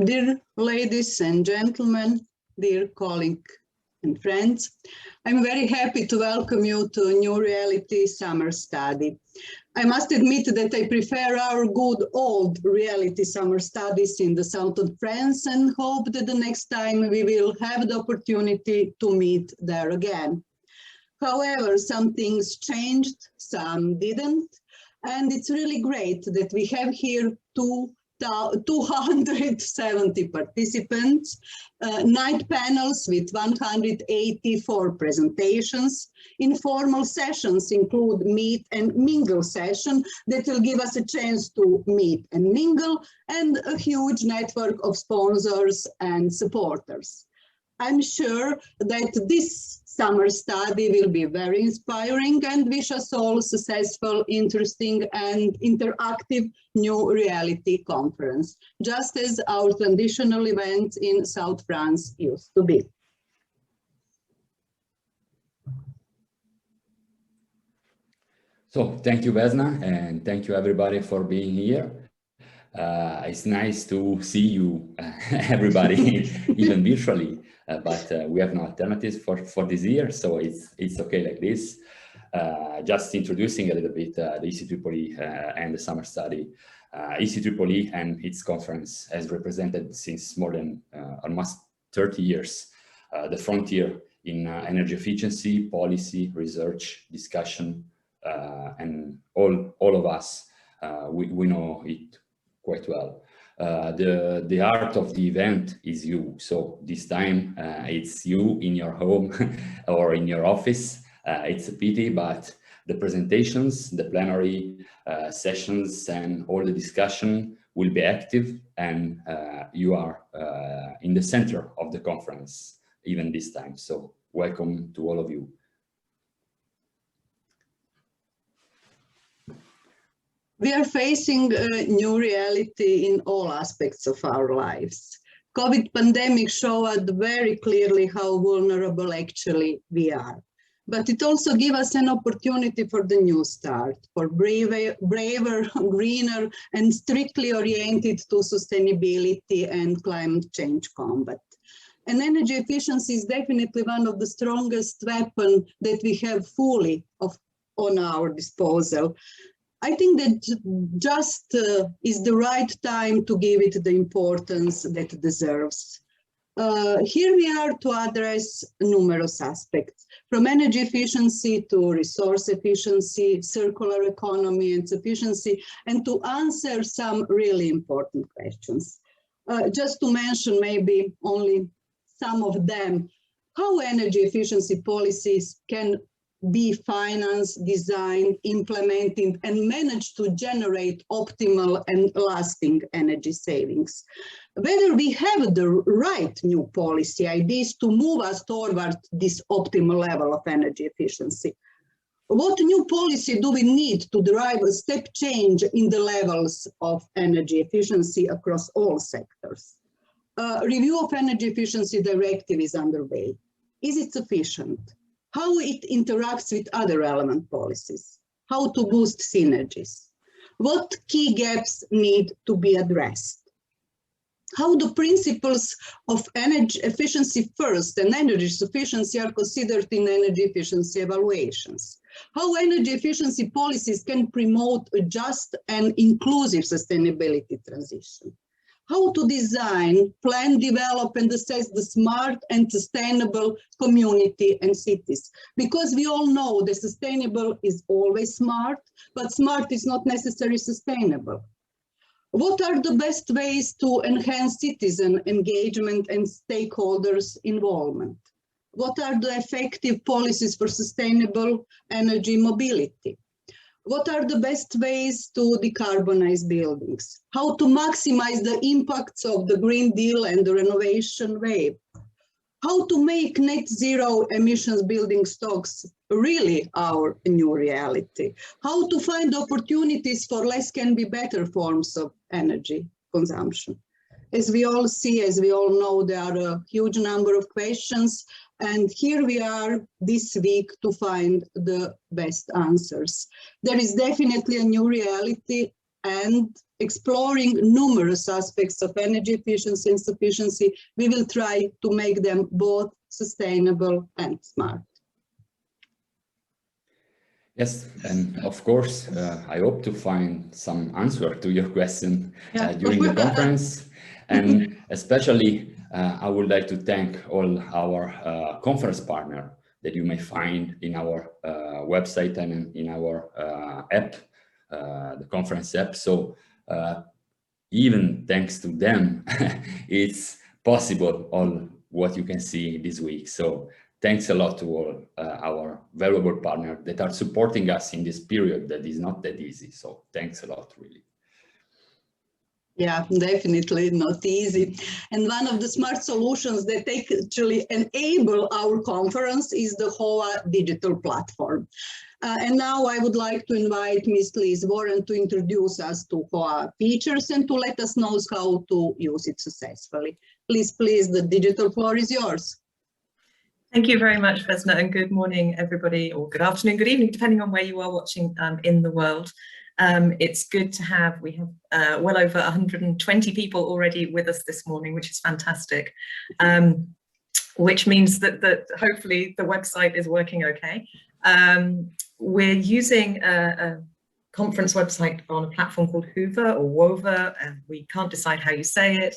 Dear ladies and gentlemen, dear colleagues and friends, I'm very happy to welcome you to a new reality summer study. I must admit that I prefer our good old reality summer studies in the south of France and hope that the next time we will have the opportunity to meet there again. However, some things changed, some didn't, and it's really great that we have here 270 participants, night panels with 184 presentations. Informal sessions include meet and mingle session that will give us a chance to meet and mingle, and a huge network of sponsors and supporters. I'm sure that this summer study will be very inspiring and wish us all successful, interesting and interactive new reality conference, just as our traditional events in South France used to be. So thank you, Vesna, and thank you everybody for being here. It's nice to see you, everybody, even virtually. But we have no alternatives for this year, so it's okay like this. Just introducing a little bit the eceee and the summer study. eceee and its conference has represented since more than almost 30 years the frontier in energy efficiency, policy, research, discussion, and all of us, we know it quite well. The heart of the event is you. So this time it's you in your home or in your office. It's a pity, but the presentations, the plenary sessions and all the discussion will be active, and you are in the center of the conference even this time. So welcome to all of you. We are facing a new reality in all aspects of our lives. COVID pandemic showed very clearly how vulnerable actually we are. But it also gives us an opportunity for the new start, for braver, greener, and strictly oriented to sustainability and climate change combat. And energy efficiency is definitely one of the strongest weapons that we have fully on our disposal. I think that just is the right time to give it the importance that it deserves. Here we are to address numerous aspects, from energy efficiency to resource efficiency, circular economy and sufficiency, and to answer some really important questions. Just to mention maybe only some of them, how energy efficiency policies can be financed, designed, implemented, and managed to generate optimal and lasting energy savings. Whether we have the right new policy ideas to move us toward this optimal level of energy efficiency. What new policy do we need to drive a step change in the levels of energy efficiency across all sectors? Review of energy efficiency directive is underway. Is it sufficient? How it interacts with other relevant policies, how to boost synergies, what key gaps need to be addressed, how the principles of energy efficiency first and energy sufficiency are considered in energy efficiency evaluations, how energy efficiency policies can promote a just and inclusive sustainability transition, how to design, plan, develop, and assess the smart and sustainable community and cities. Because we all know that sustainable is always smart, but smart is not necessarily sustainable. What are the best ways to enhance citizen engagement and stakeholders' involvement? What are the effective policies for sustainable energy mobility? What are the best ways to decarbonize buildings? How to maximize the impacts of the Green Deal and the renovation wave? How to make net zero emissions building stocks really our new reality? How to find opportunities for less can be better forms of energy consumption? As we all see, as we all know, there are a huge number of questions, and here we are this week to find the best answers. There is definitely a new reality and exploring numerous aspects of energy efficiency and sufficiency, we will try to make them both sustainable and smart. Yes, and of course, I hope to find some answer to your question during the conference. And especially, I would like to thank all our conference partners that you may find in our website and in our app, the conference app. So even thanks to them, it's possible all what you can see this week. So thanks a lot to all our valuable partners that are supporting us in this period that is not that easy. So thanks a lot, really. Yeah, definitely not easy. And one of the smart solutions that actually enable our conference is the HOA digital platform. And now I would like to invite Ms. Liz Warren to introduce us to HOA features and to let us know how to use it successfully. Please, the digital floor is yours. Thank you very much, Vesna, and good morning, everybody, or good afternoon, good evening, depending on where you are watching in the world. It's good to have, we have well over 120 people already with us this morning, which is fantastic, which means that hopefully the website is working okay. We're using a conference website on a platform called Hoover or Wover, and we can't decide how you say it.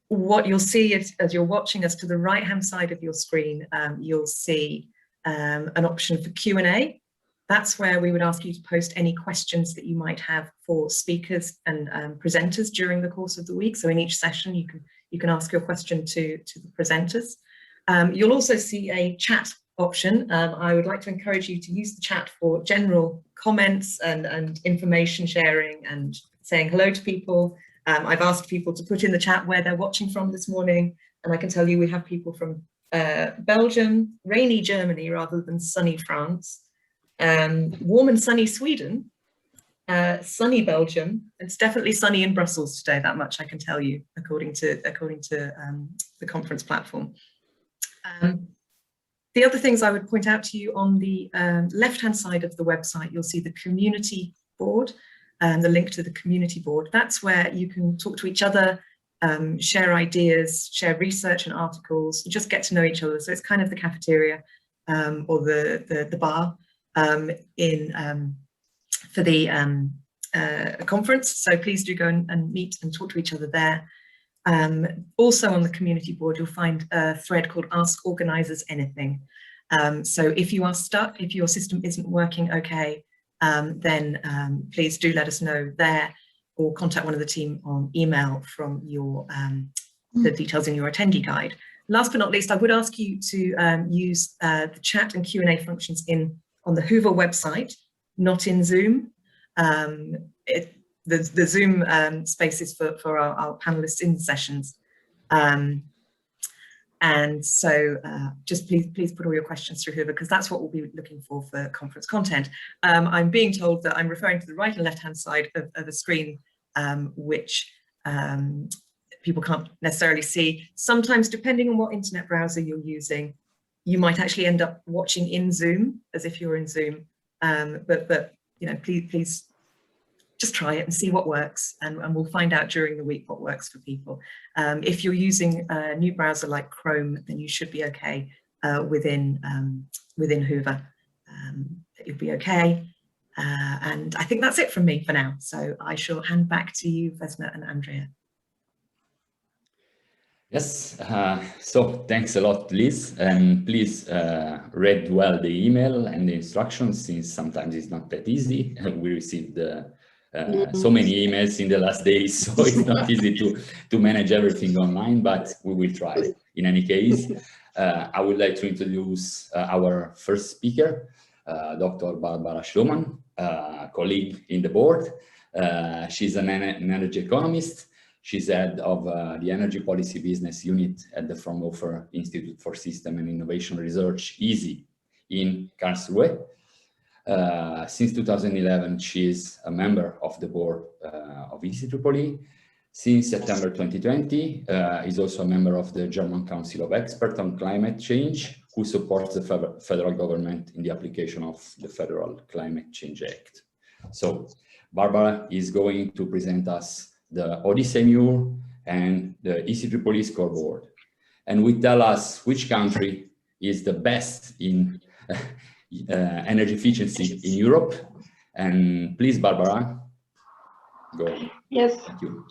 What you'll see is, as you're watching us, to the right-hand side of your screen, you'll see an option for Q&A. That's where we would ask you to post any questions that you might have for speakers and presenters during the course of the week. So in each session, you can ask your question to the presenters. You'll also see a chat option. I would like to encourage you to use the chat for general comments and information sharing and saying hello to people. I've asked people to put in the chat where they're watching from this morning, and I can tell you we have people from Belgium, rainy Germany rather than sunny France, warm and sunny Sweden, sunny Belgium. It's definitely sunny in Brussels today, that much I can tell you, according to the conference platform. The other things I would point out to you, on the left-hand side of the website, you'll see the community board and the link to the community board. That's where you can talk to each other, share ideas, share research and articles, just get to know each other. So it's kind of the cafeteria or the bar for the conference. So please do go and meet and talk to each other there. Also on the community board, you'll find a thread called Ask Organisers Anything. So if you are stuck, if your system isn't working okay, then please do let us know there, or contact one of the team on email from your the details in your attendee guide. Last but not least, I would ask you to use the chat and Q&A functions on the Hoover website, not in Zoom. The Zoom spaces for our panelists in the sessions. And so just please put all your questions through Hoover, because that's what we'll be looking for conference content. I'm being told that I'm referring to the right and left-hand side of a screen, which people can't necessarily see. Sometimes, depending on what internet browser you're using, you might actually end up watching in Zoom, as if you're in Zoom. But you know, please just try it and see what works, and we'll find out during the week what works for people. If you're using a new browser like Chrome, then you should be okay within Hoover. You'll be okay. And I think that's it from me for now. So I shall hand back to you, Vesna and Andrea. Yes, so thanks a lot, Liz, and please read well the email and the instructions, since sometimes it's not that easy. We received so many emails in the last days, so it's not easy to manage everything online, but we will try. In any case, I would like to introduce our first speaker, Dr. Barbara Schlomann, colleague in the board. She's an energy economist. She's head of the Energy Policy Business Unit at the Fraunhofer Institute for System and Innovation Research, eceee, in Karlsruhe. Since 2011, she is a member of the board of eceee. Since September 2020, is also a member of the German Council of Experts on Climate Change, who supports the federal government in the application of the Federal Climate Change Act. So Barbara is going to present us the eceee and the eceee scoreboard, and will tell us which country is the best in energy efficiency in Europe. And please, Barbara, go. Yes. Thank you.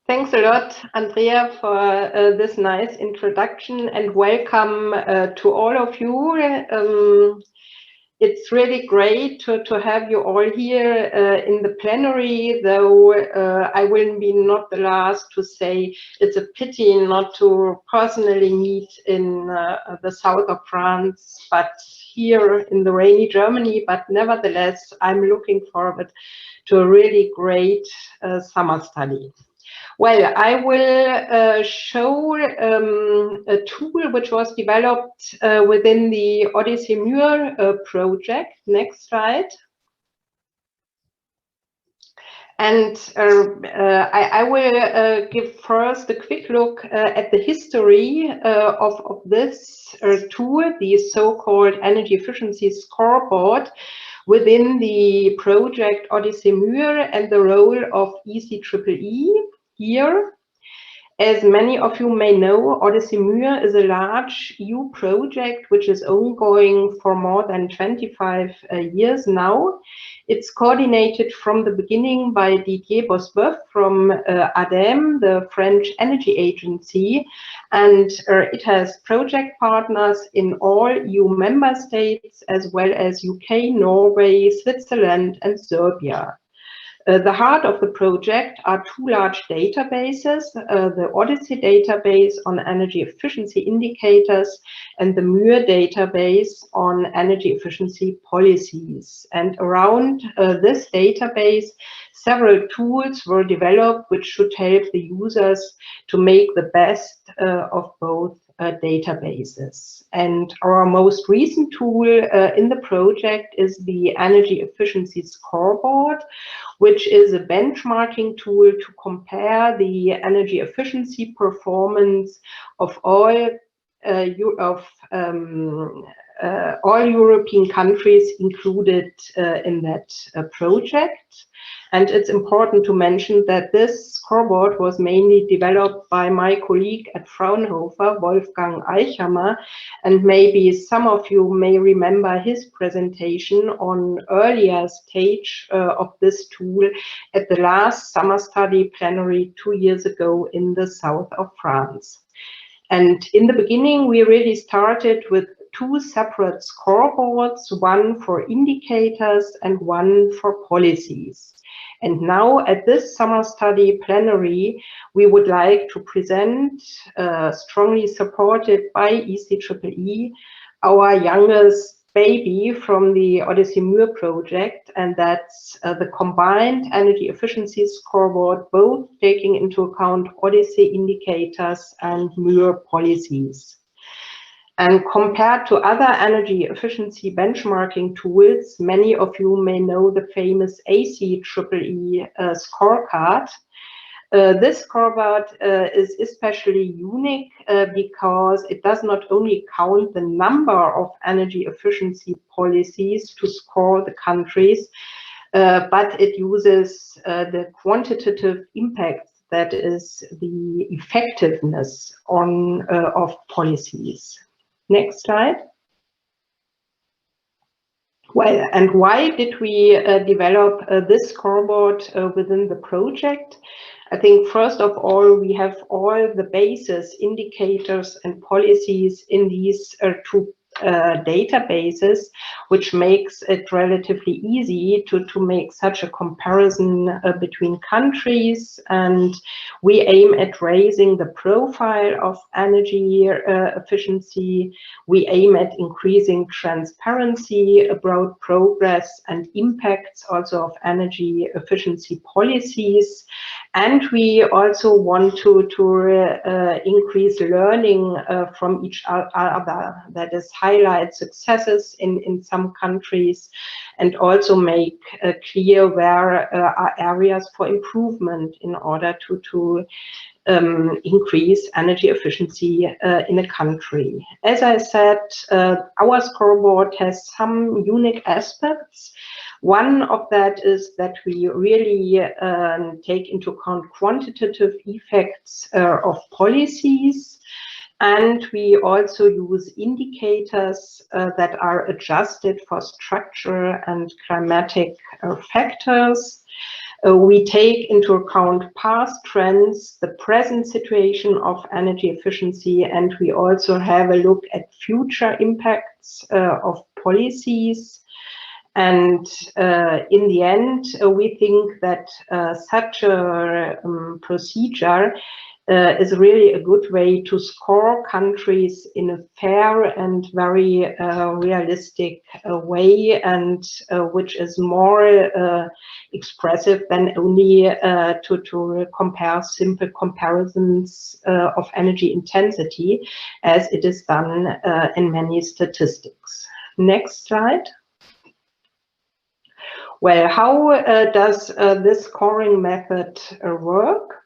Thanks a lot, Andrea, for this nice introduction, and welcome to all of you. It's really great to have you all here in the plenary, though I will be not the last to say it's a pity not to personally meet in the south of France, but here in the rainy Germany. But nevertheless, I'm looking forward to a really great summer study. Well, I will show a tool which was developed within the eceee project. Next slide. And I will give first a quick look at the history of this tool, the so-called energy efficiency scoreboard within the project eceee and the role of eceee here. As many of you may know, eceee is a large EU project which is ongoing for more than 25 years now. It's coordinated from the beginning by Didier Bosboeuf from ADEME, the French Energy Agency, and it has project partners in all EU member states, as well as UK, Norway, Switzerland, and Serbia. The heart of the project are two large databases, the eceee database on energy efficiency indicators and the MUIR database on energy efficiency policies. And around this database, several tools were developed which should help the users to make the best of both databases. And our most recent tool in the project is the Energy Efficiency Scoreboard, which is a benchmarking tool to compare the energy efficiency performance of all European countries included in that project. And it's important to mention that this scoreboard was mainly developed by my colleague at Fraunhofer, Wolfgang Eichhammer, and maybe some of you may remember his presentation on earlier stage of this tool at the last summer study plenary 2 years ago in the south of France. And in the beginning, we really started with two separate scoreboards, one for indicators and one for policies. And now at this summer study plenary, we would like to present, strongly supported by eceee, our youngest baby from the eceee project, and that's the combined energy efficiency scoreboard, both taking into account eceee indicators and MUIR policies. And compared to other energy efficiency benchmarking tools, many of you may know the famous eceee scorecard. This scoreboard is especially unique because it does not only count the number of energy efficiency policies to score the countries, but it uses the quantitative impact, that is the effectiveness of policies. Next slide. Well, and why did we develop this scoreboard within the project? I think first of all, we have all the basis indicators and policies in these two databases, which makes it relatively easy to make such a comparison between countries. And we aim at raising the profile of energy efficiency. We aim at increasing transparency about progress and impacts also of energy efficiency policies. And we also want to increase learning from each other, that is, highlight successes in some countries, and also make clear where are areas for improvement in order to increase energy efficiency in a country. As I said, our scoreboard has some unique aspects. One of that is that we really take into account quantitative effects of policies. And we also use indicators that are adjusted for structural and climatic factors. We take into account past trends, the present situation of energy efficiency, and we also have a look at future impacts of policies. And in the end, we think that such a procedure is really a good way to score countries in a fair and very realistic way, and which is more expressive than only to compare simple comparisons of energy intensity, as it is done in many statistics. Next slide. Well, how does this scoring method work?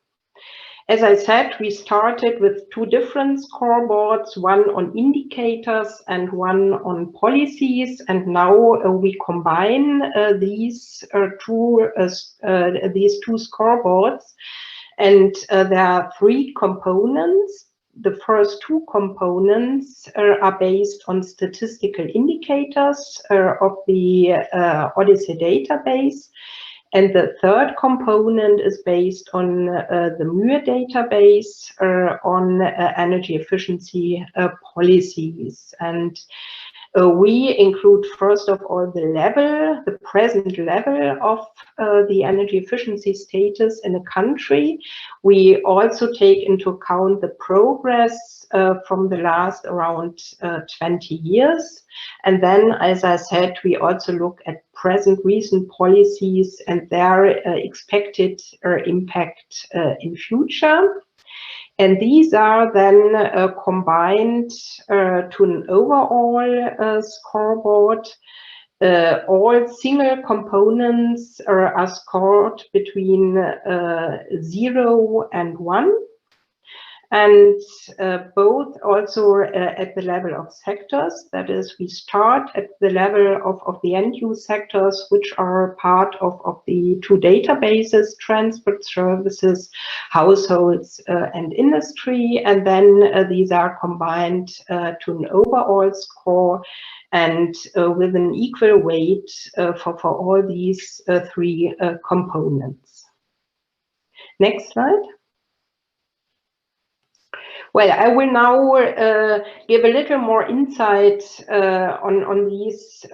As I said, we started with two different scoreboards, one on indicators and one on policies, and now we combine these two scoreboards, and there are three components. The first two components are based on statistical indicators of the Odyssey database. And the third component is based on the MUIR database on energy efficiency policies. And we include, first of all, the present level of the energy efficiency status in a country. We also take into account the progress from the last around 20 years. And then, as I said, we also look at present recent policies and their expected impact in future. And these are then combined to an overall scoreboard. All single components are scored between 0 and 1. And both also at the level of sectors, that is, we start at the level of the end-use sectors, which are part of the two databases, transport services, households, and industry, and then these are combined to an overall score, and with an equal weight for all these three components. Next slide. Well, I will now give a little more insight on these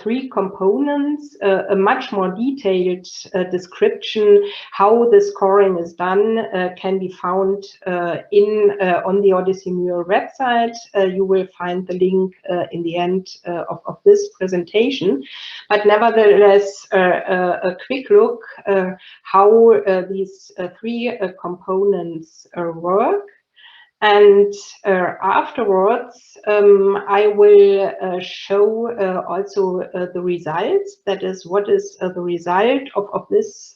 three components, a much more detailed description how the scoring is done can be found on the Odyssey MUIR website. You will find the link in the end of this presentation. But nevertheless, a quick look how these three components work. And afterwards, I will show also the results. That is, what is the result of this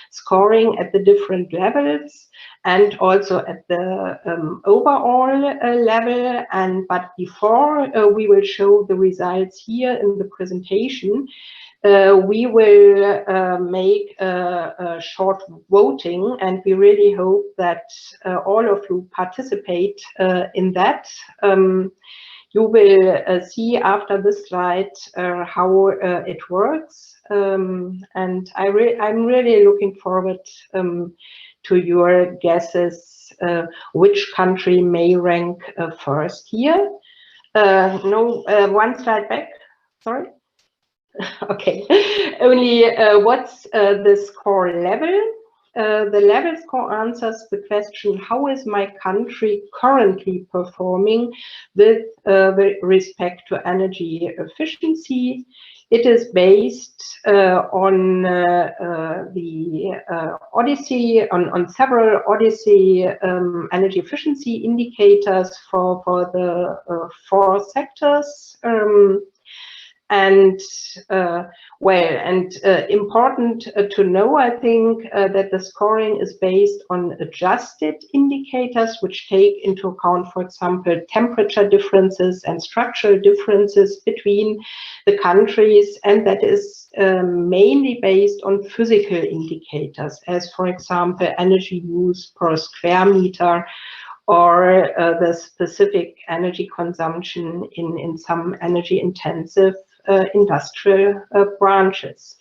scoring at the different levels, and also at the overall level. But before we will show the results here in the presentation, we will make a short voting, and we really hope that all of you participate in that. You will see after this slide how it works, and I'm really looking forward to your guesses which country may rank first here. No, one slide back, sorry. Okay, only what's the score level? The level score answers the question, how is my country currently performing with respect to energy efficiency? It is based on the Odyssey, on several Odyssey energy efficiency indicators for the four sectors. Important to know, I think, that the scoring is based on adjusted indicators, which take into account, for example, temperature differences and structural differences between the countries, and that is mainly based on physical indicators, as for example energy use per square meter, or the specific energy consumption in some energy intensive industrial branches.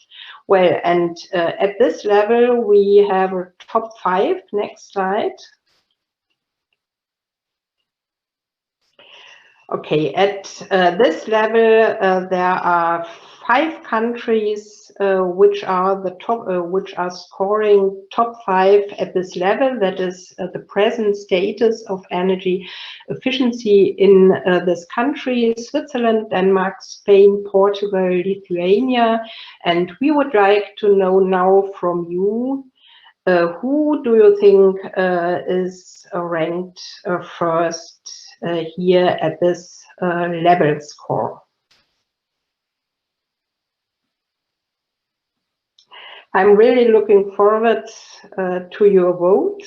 Well, and at this level we have a top 5. Next slide. Okay, at this level, there are 5 countries which are the top, which are scoring top 5 at this level. That is the present status of energy efficiency in this country: Switzerland, Denmark, Spain, Portugal, Lithuania. And we would like to know now from you, who do you think is ranked first here at this level score? I'm really looking forward to your vote,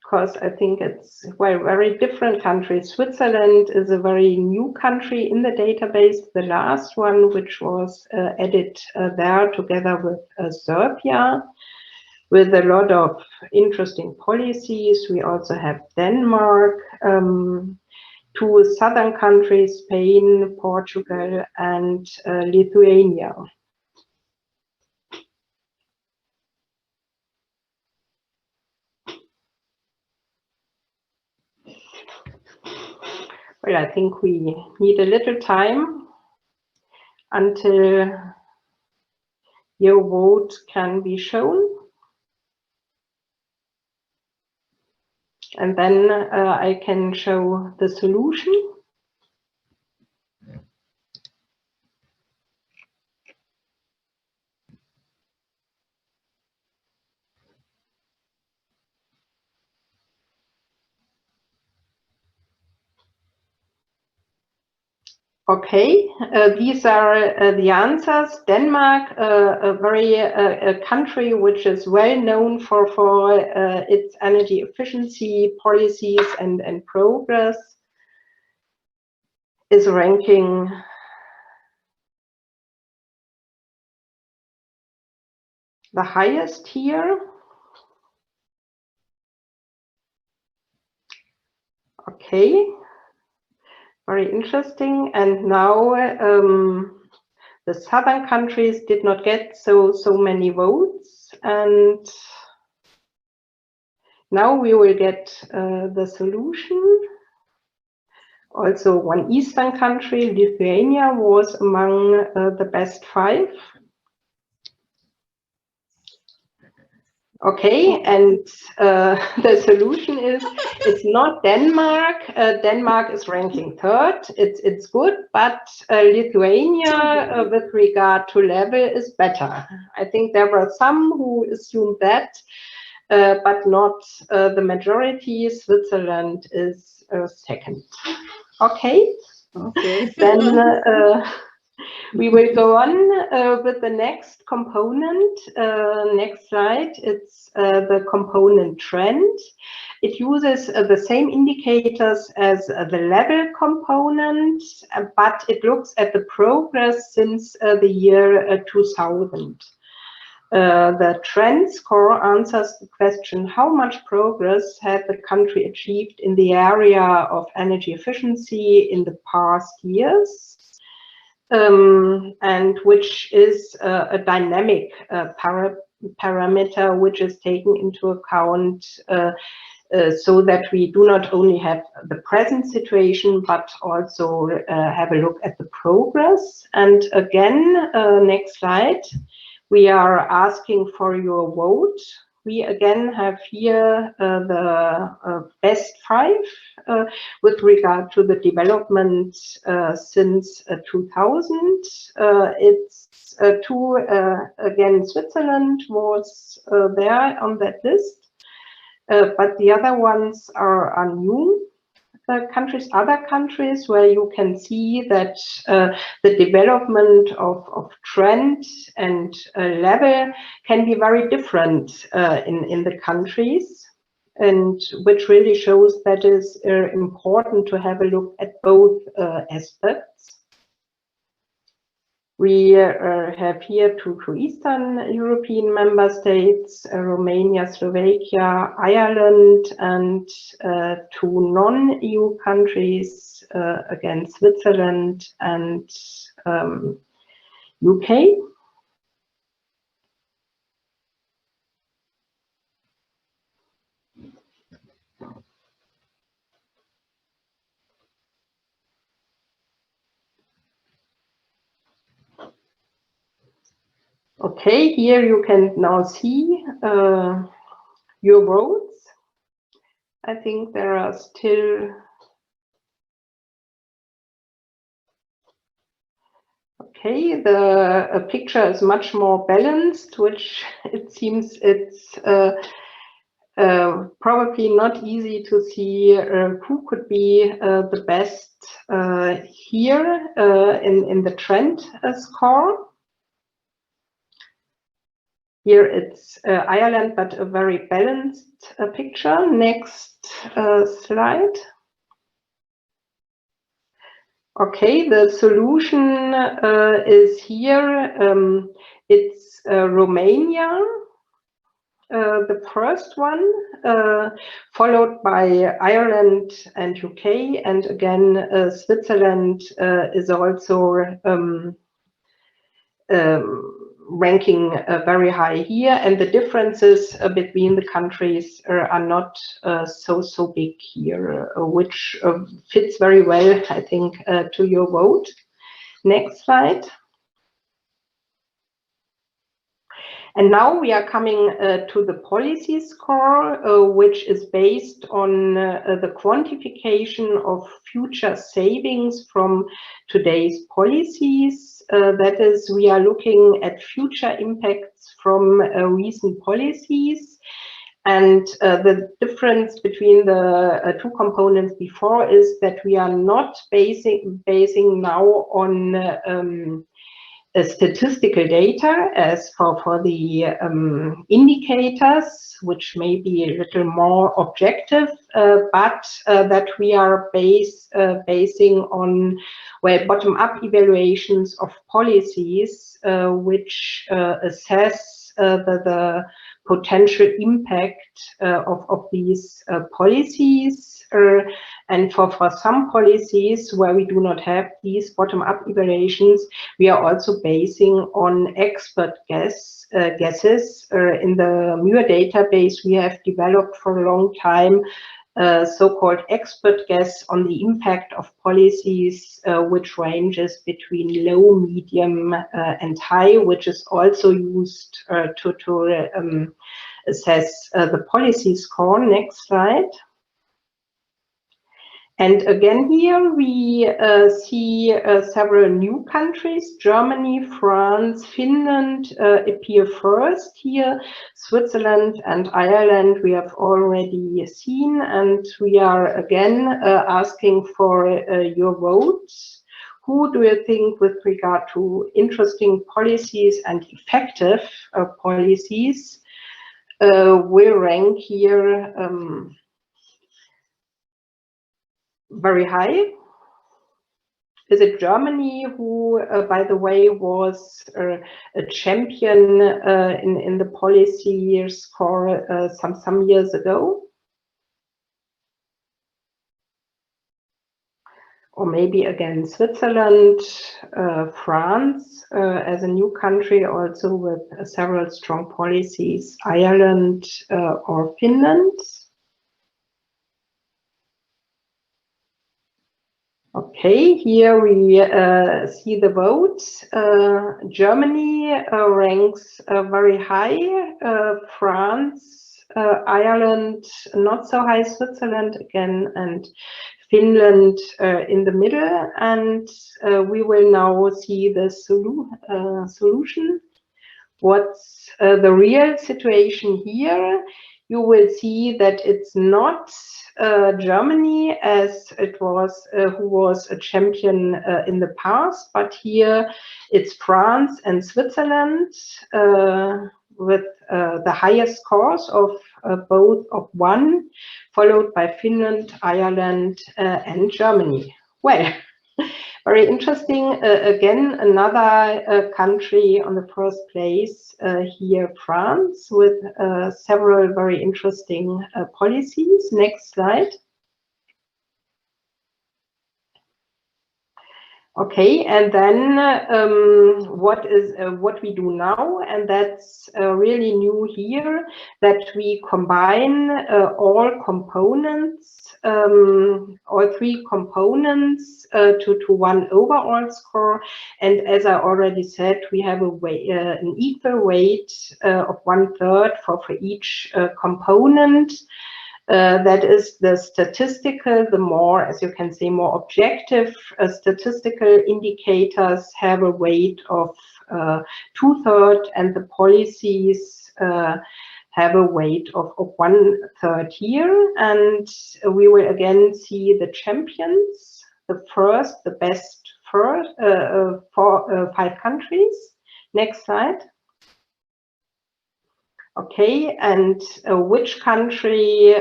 because I think it's, well, very different countries. Switzerland is a very new country in the database, the last one which was added there together with Serbia, with a lot of interesting policies. We also have Denmark, 2 southern countries, Spain, Portugal, and Lithuania. Well, I think we need a little time until your vote can be shown. And then I can show the solution. Okay, these are the answers. Denmark, a country which is well known for its energy efficiency policies and progress, is ranking the highest here. Okay. Very interesting. And now the southern countries did not get so many votes, and now we will get the solution. Also, one eastern country, Lithuania, was among the best 5. Okay, and the solution is, it's not Denmark. Denmark is ranking 3rd. It's good, but Lithuania, with regard to level, is better. I think there were some who assumed that, but not the majority. Switzerland is 2nd. Okay. Okay. Then we will go on with the next component. Next slide. It's the component trend. It uses the same indicators as the level component, but it looks at the progress since the year 2000. The trend score answers the question, how much progress had the country achieved in the area of energy efficiency in the past years? And which is a dynamic parameter which is taken into account so that we do not only have the present situation, but also have a look at the progress. And again, next slide, we are asking for your vote. We again have here the best 5 with regard to the development since 2000. It's 2, again, Switzerland was there on that list, but the other ones are new. Countries, other countries where you can see that the development of trend and level can be very different in the countries. and which really shows that it's important to have a look at both aspects. We have here two Eastern European member states, Romania, Slovakia, Ireland, and two non-EU countries, again Switzerland and UK. Okay, here you can now see your votes. I think there are still, okay, the picture is much more balanced, which it seems it's probably not easy to see who could be the best here in the trend score. Here it's Ireland, but a very balanced picture. Next slide. Okay, the solution is here. It's Romania, the first one, followed by Ireland and UK, and again Switzerland is also ranking very high here, and the differences between the countries are not so big here, which fits very well, I think, to your vote. Next slide. And now we are coming to the policy score, which is based on the quantification of future savings from today's policies. That is, we are looking at future impacts from recent policies. And the difference between the two components before is that we are not basing now on statistical data as for the indicators, which may be a little more objective, but that we are basing on bottom-up evaluations of policies, which assess the potential impact of these policies. And for some policies where we do not have these bottom-up evaluations, we are also basing on expert guesses. In the MUIR database, we have developed for a long time so-called expert guess on the impact of policies, which ranges between low, medium, and high, which is also used to assess the policy score. Next slide. And again, here we see several new countries. Germany, France, Finland appear first here. Switzerland and Ireland we have already seen, and we are again asking for your votes. Who do you think, with regard to interesting policies and effective policies, will rank here very high? Is it Germany, who, by the way, was a champion in the policy score some years ago? Or maybe again Switzerland, France as a new country, also with several strong policies, Ireland or Finland? Okay, here we see the votes. Germany ranks very high, France, Ireland not so high, Switzerland again, and Finland in the middle. And we will now see the solution. What's the real situation here? You will see that it's not Germany as it was, who was a champion in the past, but here it's France and Switzerland with the highest scores of both of 1, followed by Finland, Ireland, and Germany. Well, very interesting. Again, another country on the first place here, France, with several very interesting policies. Next slide. Okay, and then what we do now, and that's really new here, that we combine all components, all 3 components to 1 overall score. And as I already said, we have a an equal weight of 1/3 for each component. That is the statistical, the more, as you can say, more objective statistical indicators have a weight of 2/3, and the policies have a weight of 1/3 here. And we will again see the champions, the best for 5 countries. Next slide. Okay, and which country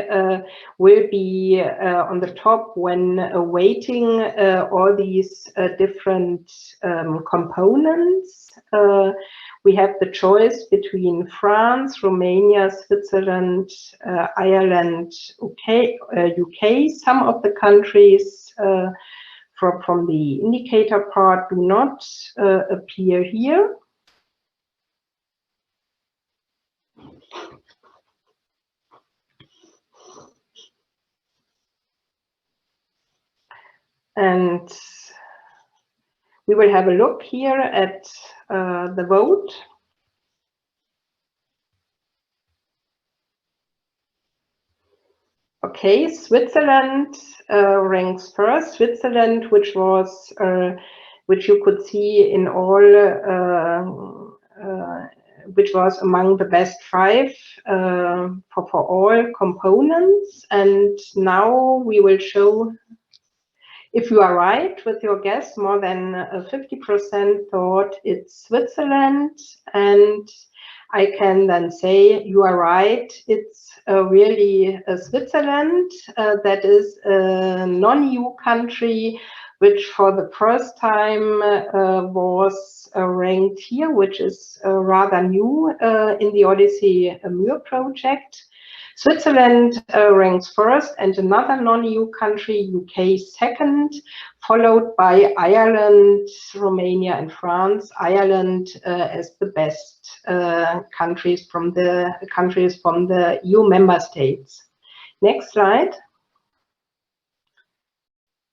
will be on the top when weighting all these different components? We have the choice between France, Romania, Switzerland, Ireland, UK. Some of the countries from the indicator part do not appear here. And we will have a look here at the vote. Okay, Switzerland ranks first. Switzerland, which you could see in all, which was among the best 5 for all components. And now we will show. If you are right with your guess, more than 50% thought it's Switzerland, and I can then say you are right, it's really Switzerland. That is a non-EU country, which for the first time was ranked here, which is rather new in the Odyssey Mur project. Switzerland ranks first, and another non-EU country, UK, second, followed by Ireland, Romania, and France. Ireland as the best countries from the EU member states. Next slide.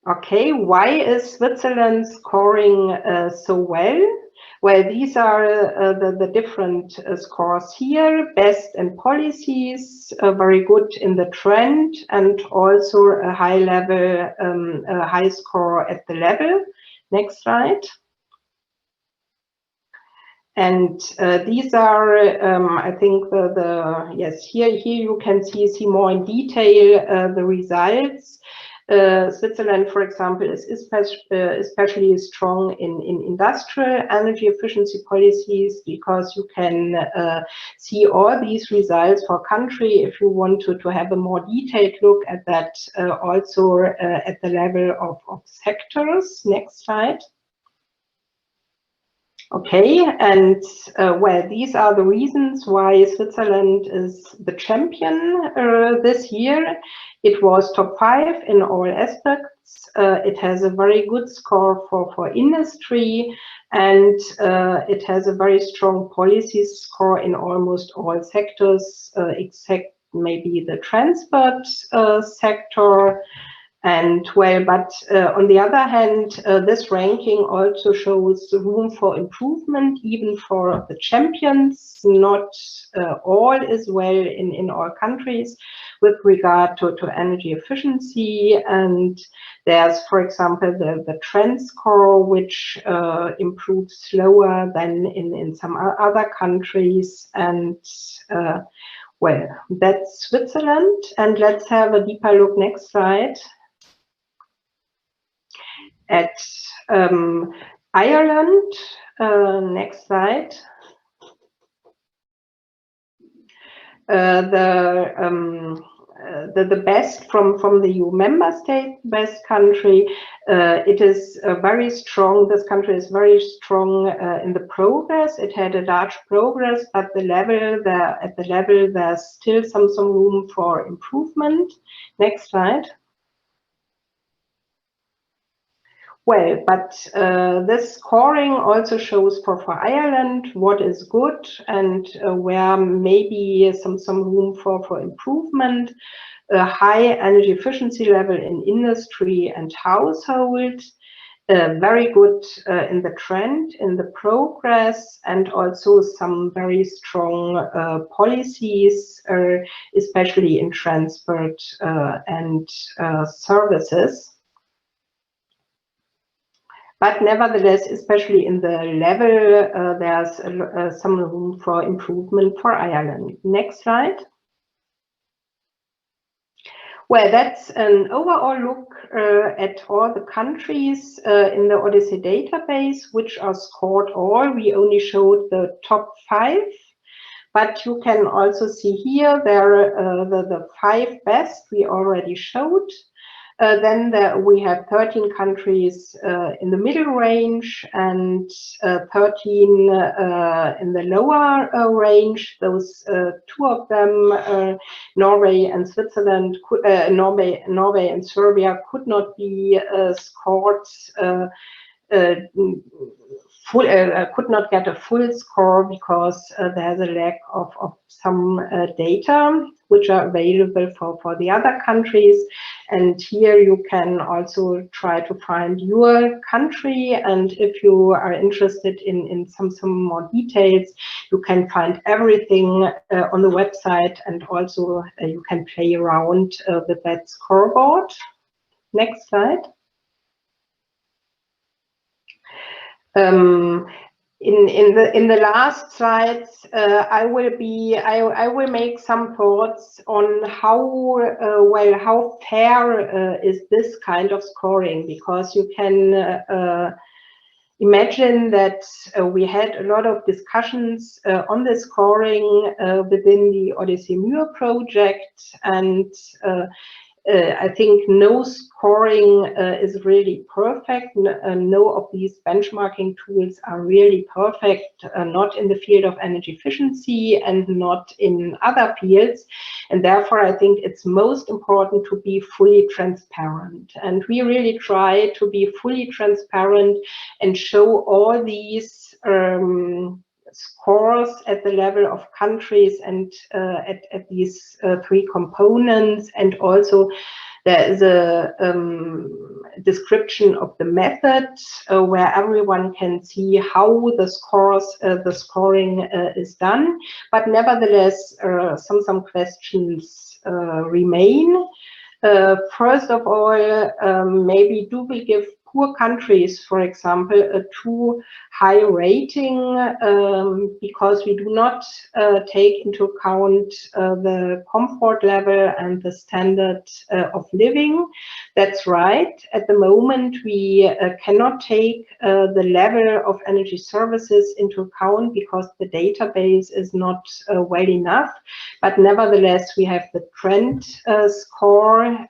Okay, why is Switzerland scoring so well? Well, these are the different scores here. Best in policies, very good in the trend, and also a high level, a high score at the level. Next slide. And these are, I think, yes, here you can see more in detail the results. Switzerland, for example, is especially strong in industrial energy efficiency policies, because you can see all these results for country if you want to have a more detailed look at that, also at the level of sectors. Next slide. Okay, and well, these are the reasons why Switzerland is the champion this year. It was top 5 in all aspects. It has a very good score for industry, and it has a very strong policy score in almost all sectors, except maybe the transport sector. And well, but on the other hand, this ranking also shows room for improvement, even for the champions. Not all is well in all countries with regard to energy efficiency. And there's, for example, the trend score, which improves slower than in some other countries. And well, that's Switzerland. And let's have a deeper look. Next slide. At Ireland, next slide. the best from the EU member state, best country. It is very strong. This country is very strong in the progress. It had a large progress, but at the level there's still some room for improvement. Next slide. Well, but this scoring also shows for Ireland what is good and where maybe some room for improvement. A high energy efficiency level in industry and household, very good in the trend, in the progress, and also some very strong policies, especially in transport and services. But nevertheless, especially in the level, there's some room for improvement for Ireland. Next slide. Well, that's an overall look at all the countries in the Odyssey database, which are scored all. We only showed the top 5, but you can also see here there the 5 best we already showed. Then we have 13 countries in the middle range and 13 in the lower range. Those 2 of them, Norway and Switzerland, Norway and Serbia, could not be scored could not get a full score because there's a lack of some data which are available for the other countries. And here you can also try to find your country, and if you are interested in some more details, you can find everything on the website, and also you can play around with that scoreboard. Next slide. In the last slides, I will make some thoughts on how fair is this kind of scoring, because you can imagine that we had a lot of discussions on the scoring within the Odyssey Muir project, and I think no scoring is really perfect. No of these benchmarking tools are really perfect, not in the field of energy efficiency and not in other fields. And therefore, I think it's most important to be fully transparent. And we really try to be fully transparent and show all these scores at the level of countries and at these 3 components. And also there is a description of the method where everyone can see how the scoring is done. But nevertheless, some questions remain. First of all, maybe do we give poor countries, for example, a too high rating because we do not take into account the comfort level and the standard of living? That's right. At the moment, we cannot take the level of energy services into account because the database is not well enough. But nevertheless, we have the trend score,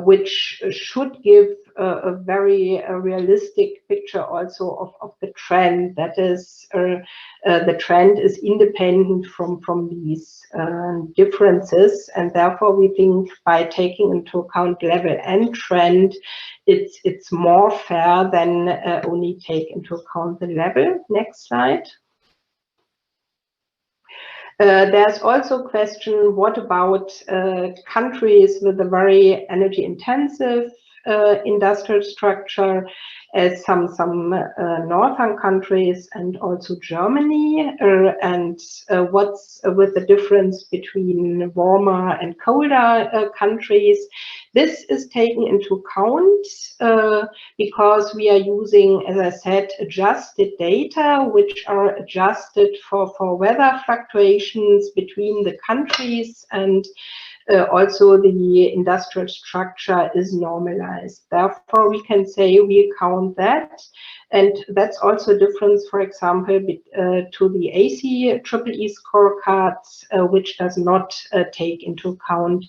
which should give a very realistic picture also of the trend. That is, the trend is independent from these differences, and therefore we think by taking into account level and trend, it's more fair than only take into account the level. Next slide. There's also a question, what about countries with a very energy intensive industrial structure, as some northern countries and also Germany, and what's with the difference between warmer and colder countries? This is taken into account because we are using, as I said, adjusted data, which are adjusted for weather fluctuations between the countries, and also the industrial structure is normalized. Therefore, we can say we count that. And that's also a difference, for example, to the eceee scorecards, which does not take into account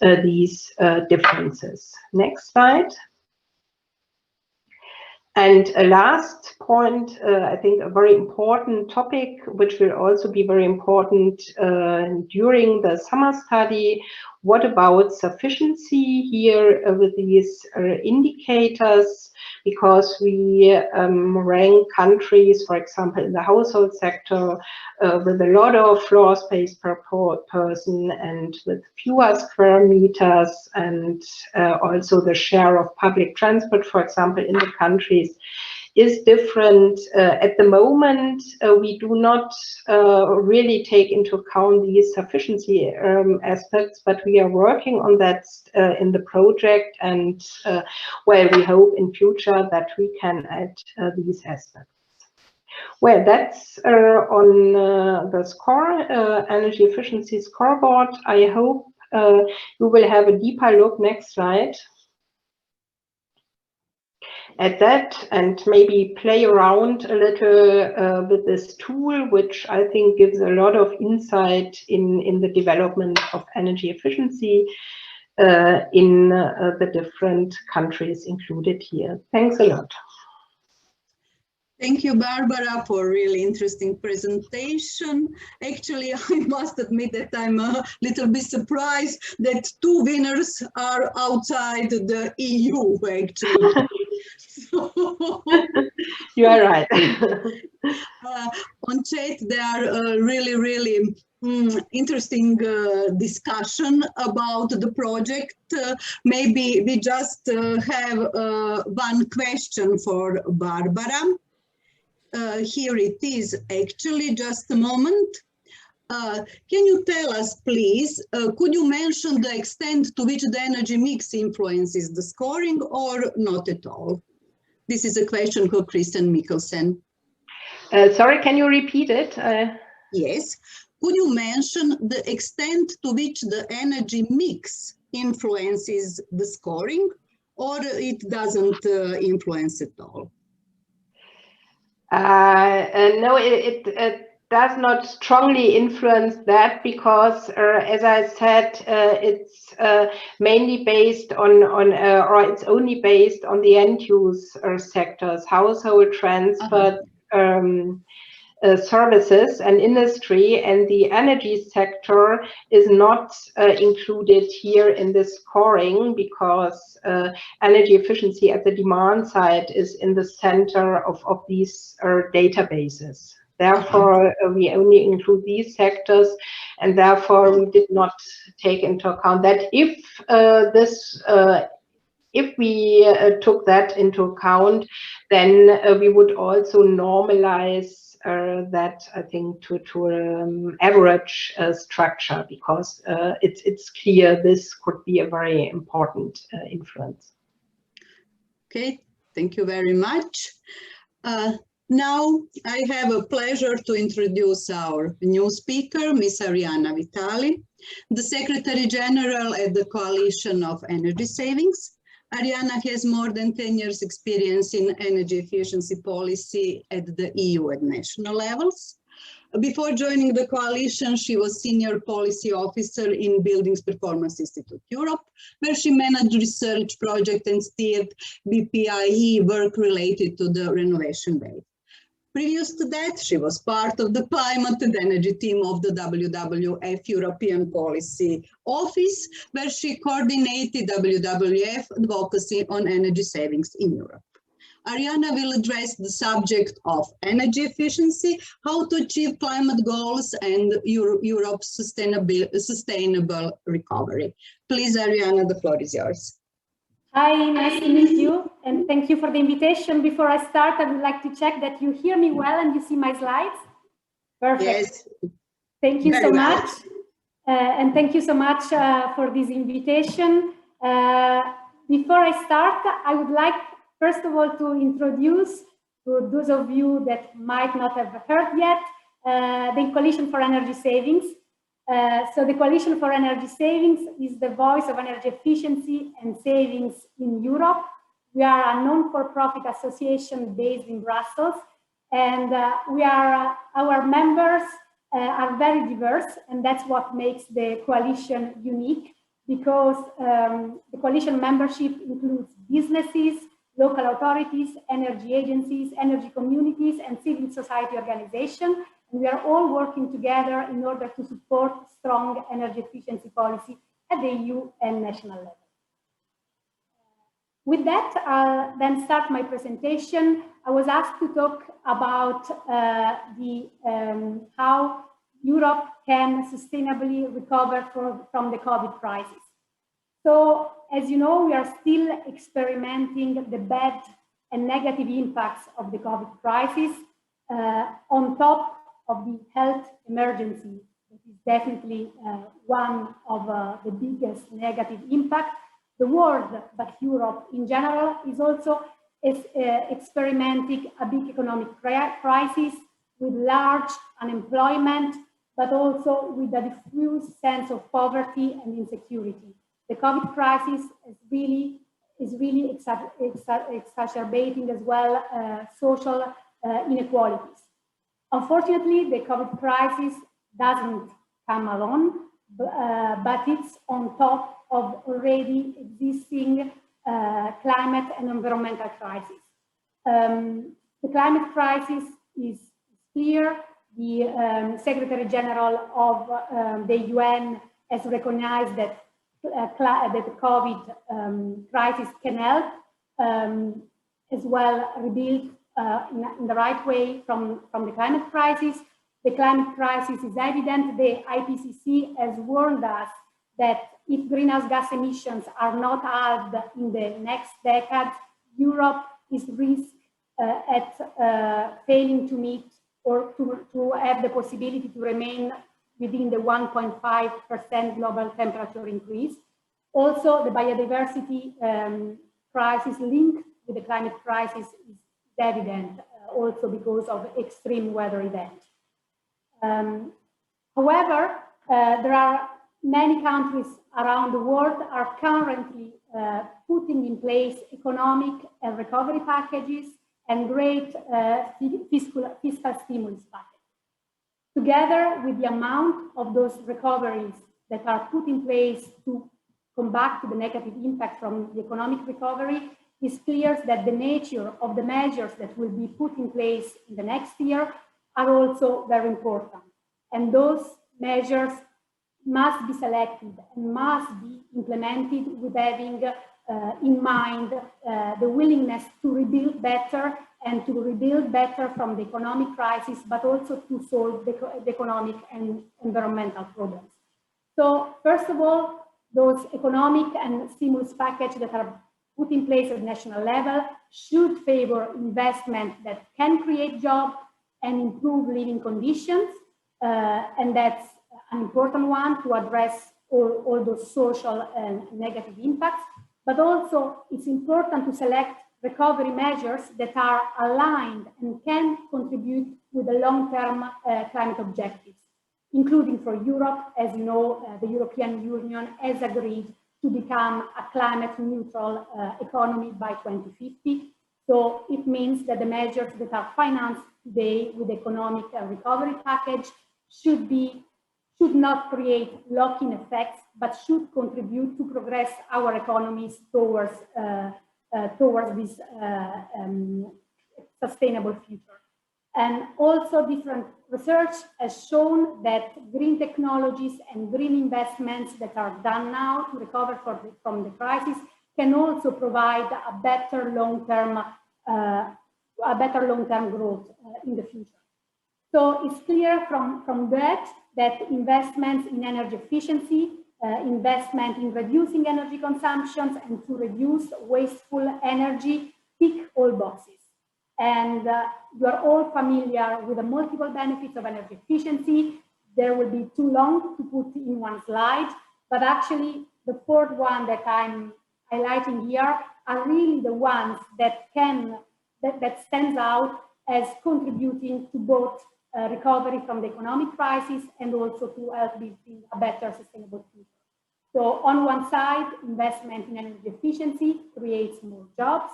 these differences. Next slide. And a last point, I think a very important topic, which will also be very important during the summer study. What about sufficiency here with these indicators? Because we rank countries, for example, in the household sector, with a lot of floor space per person and with fewer square meters, and also the share of public transport, for example, in the countries is different. At the moment, we do not really take into account these sufficiency aspects, but we are working on that in the project, and well, we hope in future that we can add these aspects. Well, that's on the score, energy efficiency scoreboard. I hope you will have a deeper look. Next slide. At that, and maybe play around a little with this tool, which I think gives a lot of insight in the development of energy efficiency in the different countries included here. Thanks a lot. Thank you, Barbara, for a really interesting presentation. Actually, I must admit that I'm a little bit surprised that two winners are outside the EU, actually. You are right. On chat, there are really interesting discussion about the project. Maybe we just have one question for Barbara. Here it is, actually, just a moment. Can you tell us, please, could you mention the extent to which the energy mix influences the scoring, or not at all? This is a question for Kristen Mikkelsen. Sorry, can you repeat it? Yes. Could you mention the extent to which the energy mix influences the scoring, or it doesn't influence at all? No, it does not strongly influence that, because, as I said, it's mainly based on or it's only based on the end use sectors, household, transport, services and industry, and the energy sector is not included here in this scoring, because energy efficiency at the demand side is in the center of these databases. Therefore, we only include these sectors, and therefore we did not take into account that. If we took that into account, then we would also normalize that, I think, to average structure, because it's clear this could be a very important influence. Okay, thank you very much. Now I have a pleasure to introduce our new speaker, Ms. Ariana Vitale, the Secretary General at the Coalition of Energy Savings. Ariana has more than 10 years experience in energy efficiency policy at the EU and national levels. Before joining the coalition, she was Senior Policy Officer in Buildings Performance Institute Europe, where she managed research projects and steered BPIE work related to the renovation wave. Previous to that, she was part of the climate and energy team of the WWF European Policy Office, where she coordinated WWF advocacy on energy savings in Europe. Ariana will address the subject of energy efficiency, how to achieve climate goals, and Europe's sustainable recovery. Please, Ariana, the floor is yours. Hi, nice to meet you, and thank you for the invitation. Before I start, I would like to check that you hear me well and you see my slides. Perfect. Yes. Thank you so much. And thank you so much for this invitation. Before I start, I would like, first of all, to introduce to those of you that might not have heard yet, the Coalition for Energy Savings. So the Coalition for Energy Savings is the voice of energy efficiency and savings in Europe. We are a non-for-profit association based in Brussels, and our members are very diverse, and that's what makes the coalition unique, because the coalition membership includes businesses, local authorities, energy agencies, energy communities, and civil society organizations. And we are all working together in order to support strong energy efficiency policy at the EU and national level. With that, I'll then start my presentation. I was asked to talk about how Europe can sustainably recover from the COVID crisis. So, as you know, we are still experimenting the bad and negative impacts of the COVID crisis on top of the health emergency. That is definitely one of the biggest negative impacts. The world, but Europe in general, is also experimenting a big economic crisis with large unemployment, but also with a diffuse sense of poverty and insecurity. The COVID crisis is really exacerbating as well social inequalities. Unfortunately, the COVID crisis doesn't come alone, but it's on top of already existing climate and environmental crisis. The climate crisis is clear. The Secretary General of the UN has recognized that the COVID crisis can help as well rebuild in the right way from the climate crisis. The climate crisis is evident. The IPCC has warned us that if greenhouse gas emissions are not halved in the next decade, Europe is risk at failing to meet or to have the possibility to remain within the 1.5% global temperature increase. Also, the biodiversity crisis linked with the climate crisis is evident, also because of extreme weather events. However, there are many countries around the world are currently putting in place economic and recovery packages and great fiscal stimulus packages. Together with the amount of those recoveries that are put in place to come back to the negative impact from the economic recovery, it's clear that the nature of the measures that will be put in place in the next year are also very important. And those measures must be selected and must be implemented with having in mind the willingness to rebuild better and to rebuild better from the economic crisis, but also to solve the economic and environmental problems. So first of all, those economic and stimulus packages that are put in place at national level should favor investment that can create jobs and improve living conditions. And that's an important one to address all those social and negative impacts. But also it's important to select recovery measures that are aligned and can contribute with the long-term climate objectives, including for Europe. As you know, the European Union has agreed to become a climate neutral economy by 2050. So it means that the measures that are financed today with the economic recovery package should not create lock-in effects, but should contribute to progress our economies towards this sustainable future. And also different research has shown that green technologies and green investments that are done now to recover from the crisis can also provide a better long-term growth in the future. So it's clear from that investments in energy efficiency, investment in reducing energy consumptions and to reduce wasteful energy tick all boxes. And you are all familiar with the multiple benefits of energy efficiency. There will be too long to put in one slide, but actually the fourth one that I'm highlighting here are really the ones that stands out as contributing to both recovery from the economic crisis and also to help building a better sustainable future. So on one side, investment in energy efficiency creates more jobs.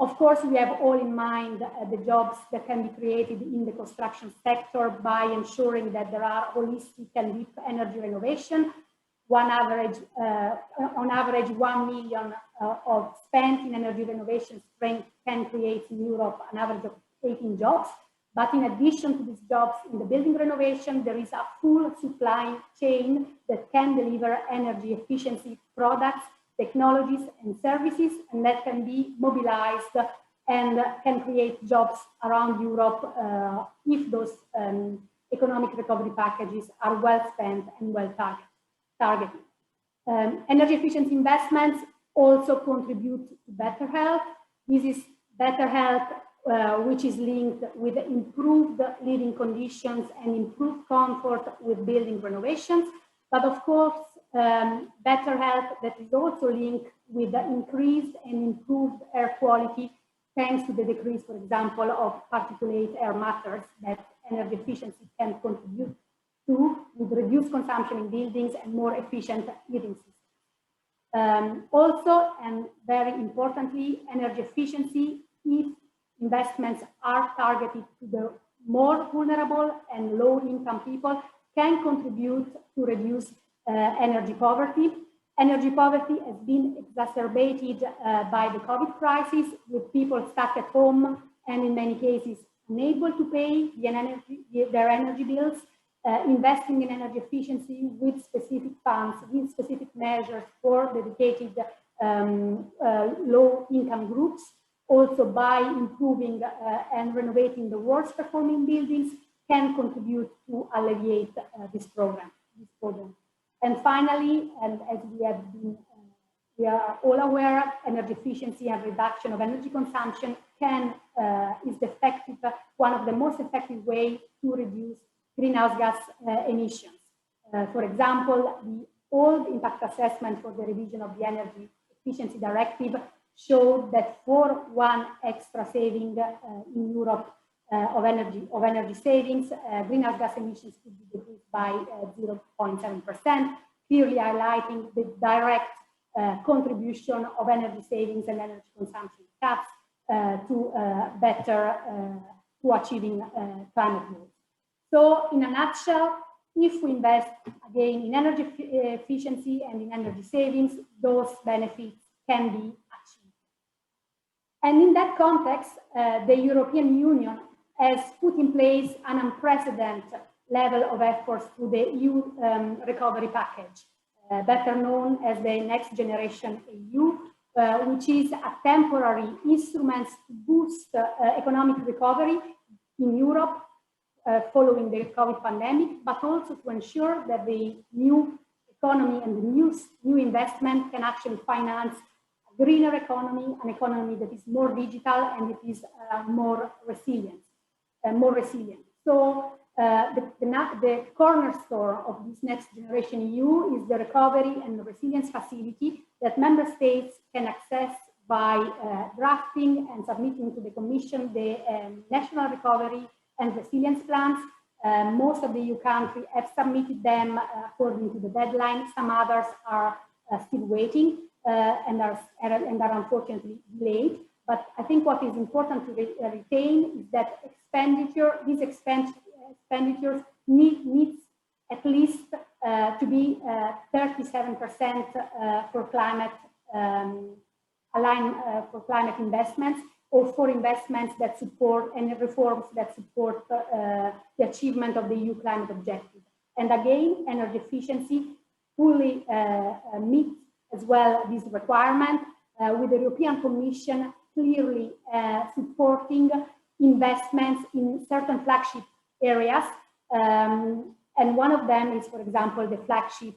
Of course, we have all in mind the jobs that can be created in the construction sector by ensuring that there are holistic and deep energy renovation. On average, 1 million of spent in energy renovation can create in Europe an average of 18 jobs. But in addition to these jobs in the building renovation, there is a full supply chain that can deliver energy efficiency products, technologies and services, and that can be mobilized and can create jobs around Europe if those economic recovery packages are well spent and well targeted. Energy efficiency investments also contribute to better health. This is better health which is linked with improved living conditions and improved comfort with building renovations. But of course, better health that is also linked with the increased and improved air quality thanks to the decrease, for example, of particulate air matters that energy efficiency can contribute to, with reduced consumption in buildings and more efficient living systems. Also, and very importantly, energy efficiency, if investments are targeted to the more vulnerable and low-income people, can contribute to reduce energy poverty. Energy poverty has been exacerbated by the COVID crisis, with people stuck at home and in many cases unable to pay their energy bills. Investing in energy efficiency with specific funds, with specific measures for dedicated low-income groups, also by improving and renovating the worst performing buildings, can contribute to alleviate this program. And finally, and as we are all aware, energy efficiency and reduction of energy consumption is one of the most effective ways to reduce greenhouse gas emissions. For example, the old impact assessment for the revision of the Energy Efficiency Directive showed that for one extra saving in Europe of energy savings, greenhouse gas emissions could be decreased by 0.7%, clearly highlighting the direct contribution of energy savings and energy consumption cuts to achieving climate goals. So, in a nutshell, if we invest again in energy efficiency and in energy savings, those benefits can be achieved. And in that context, the European Union has put in place an unprecedented level of efforts through the EU recovery package, better known as the Next Generation EU, which is a temporary instrument to boost economic recovery in Europe following the COVID pandemic, but also to ensure that the new economy and the new investment can actually finance a greener economy, an economy that is more digital and it is more resilient. So the cornerstone of this Next Generation EU is the Recovery and Resilience Facility that member states can access by drafting and submitting to the Commission the national recovery and resilience plans. Most of the EU countries have submitted them according to the deadline. Some others are still waiting and are unfortunately delayed. But I think what is important to retain is that these expenditures needs at least to be 37% for climate for climate investments, or for investments that support and reforms that support the achievement of the EU climate objective. And again, energy efficiency fully meets as well this requirement, with the European Commission clearly supporting investments in certain flagship areas. And one of them is, for example, the flagship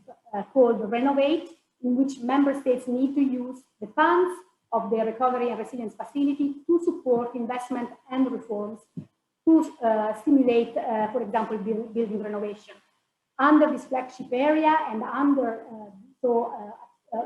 called Renovate, in which member states need to use the funds of the Recovery and Resilience Facility to support investment and reforms to stimulate, for example, building renovation. Under this flagship area and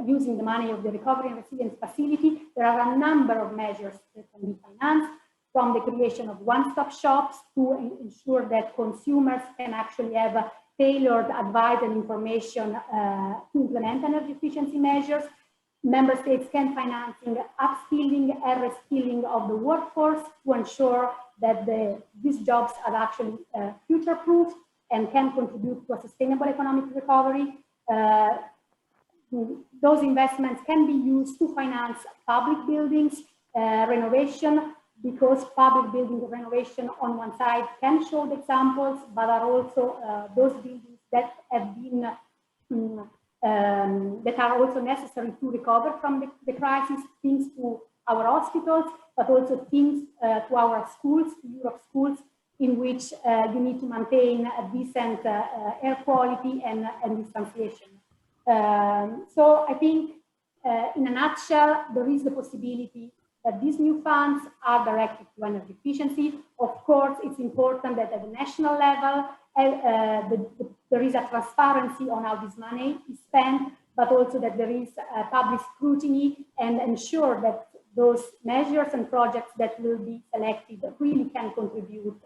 using the money of the Recovery and Resilience Facility, there are a number of measures that can be financed, from the creation of one-stop shops to ensure that consumers can actually have tailored advice and information to implement energy efficiency measures, member states can financing upskilling and reskilling of the workforce to ensure that these jobs are actually future-proof and can contribute to a sustainable economic recovery. Those investments can be used to finance public buildings renovation, because public building renovation on one side can show the examples, but are also those buildings that have been that are also necessary to recover from the crisis, thanks to our hospitals, but also thanks to our schools, Europe schools, in which you need to maintain a decent air quality and distanciation. So I think, in a nutshell, there is the possibility that these new funds are directed to energy efficiency. Of course, it's important that at the national level, there is a transparency on how this money is spent, but also that there is public scrutiny and ensure that those measures and projects that will be selected really can contribute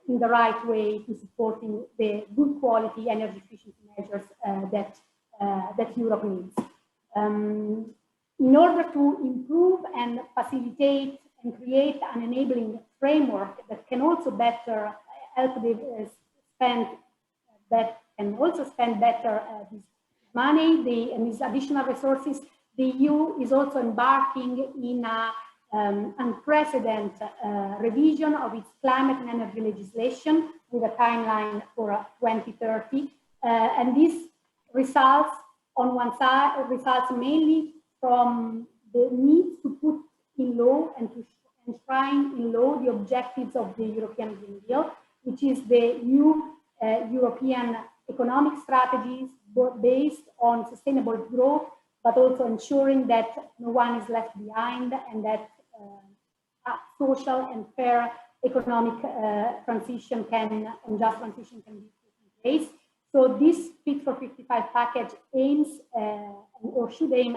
in the right way to supporting the good quality energy efficiency measures that Europe needs. In order to improve and facilitate and create an enabling framework that can also better help the that can also spend better this money and these additional resources, the EU is also embarking in an unprecedented revision of its climate and energy legislation with a timeline for 2030. And this results, on one side, results mainly from the need to put in law and to enshrine in law the objectives of the European Green Deal, which is the new European economic strategies based on sustainable growth, but also ensuring that no one is left behind and that a social and fair economic transition and just transition can be put in place. So this Fit for 55 package aims or should aim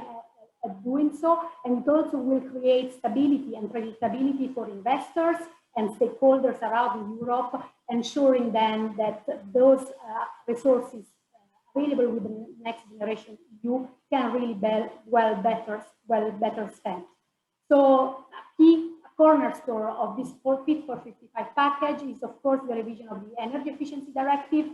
at doing so, and it also will create stability and predictability for investors and stakeholders around Europe, ensuring then that those resources available with the next generation EU can really well better spent. So a key cornerstone of this Fit for 55 package is, of course, the revision of the Energy Efficiency Directive.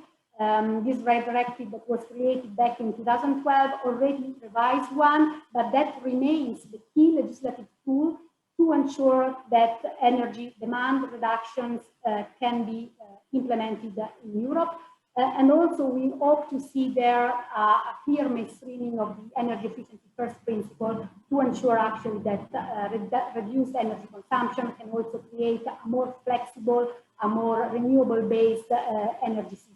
This directive that was created back in 2012 already revised one, but that remains the key legislative tool to ensure that energy demand reductions can be implemented in Europe. And also we hope to see there a clear mainstreaming of the energy efficiency first principle to ensure actually that reduced energy consumption can also create a more flexible, a more renewable based energy system.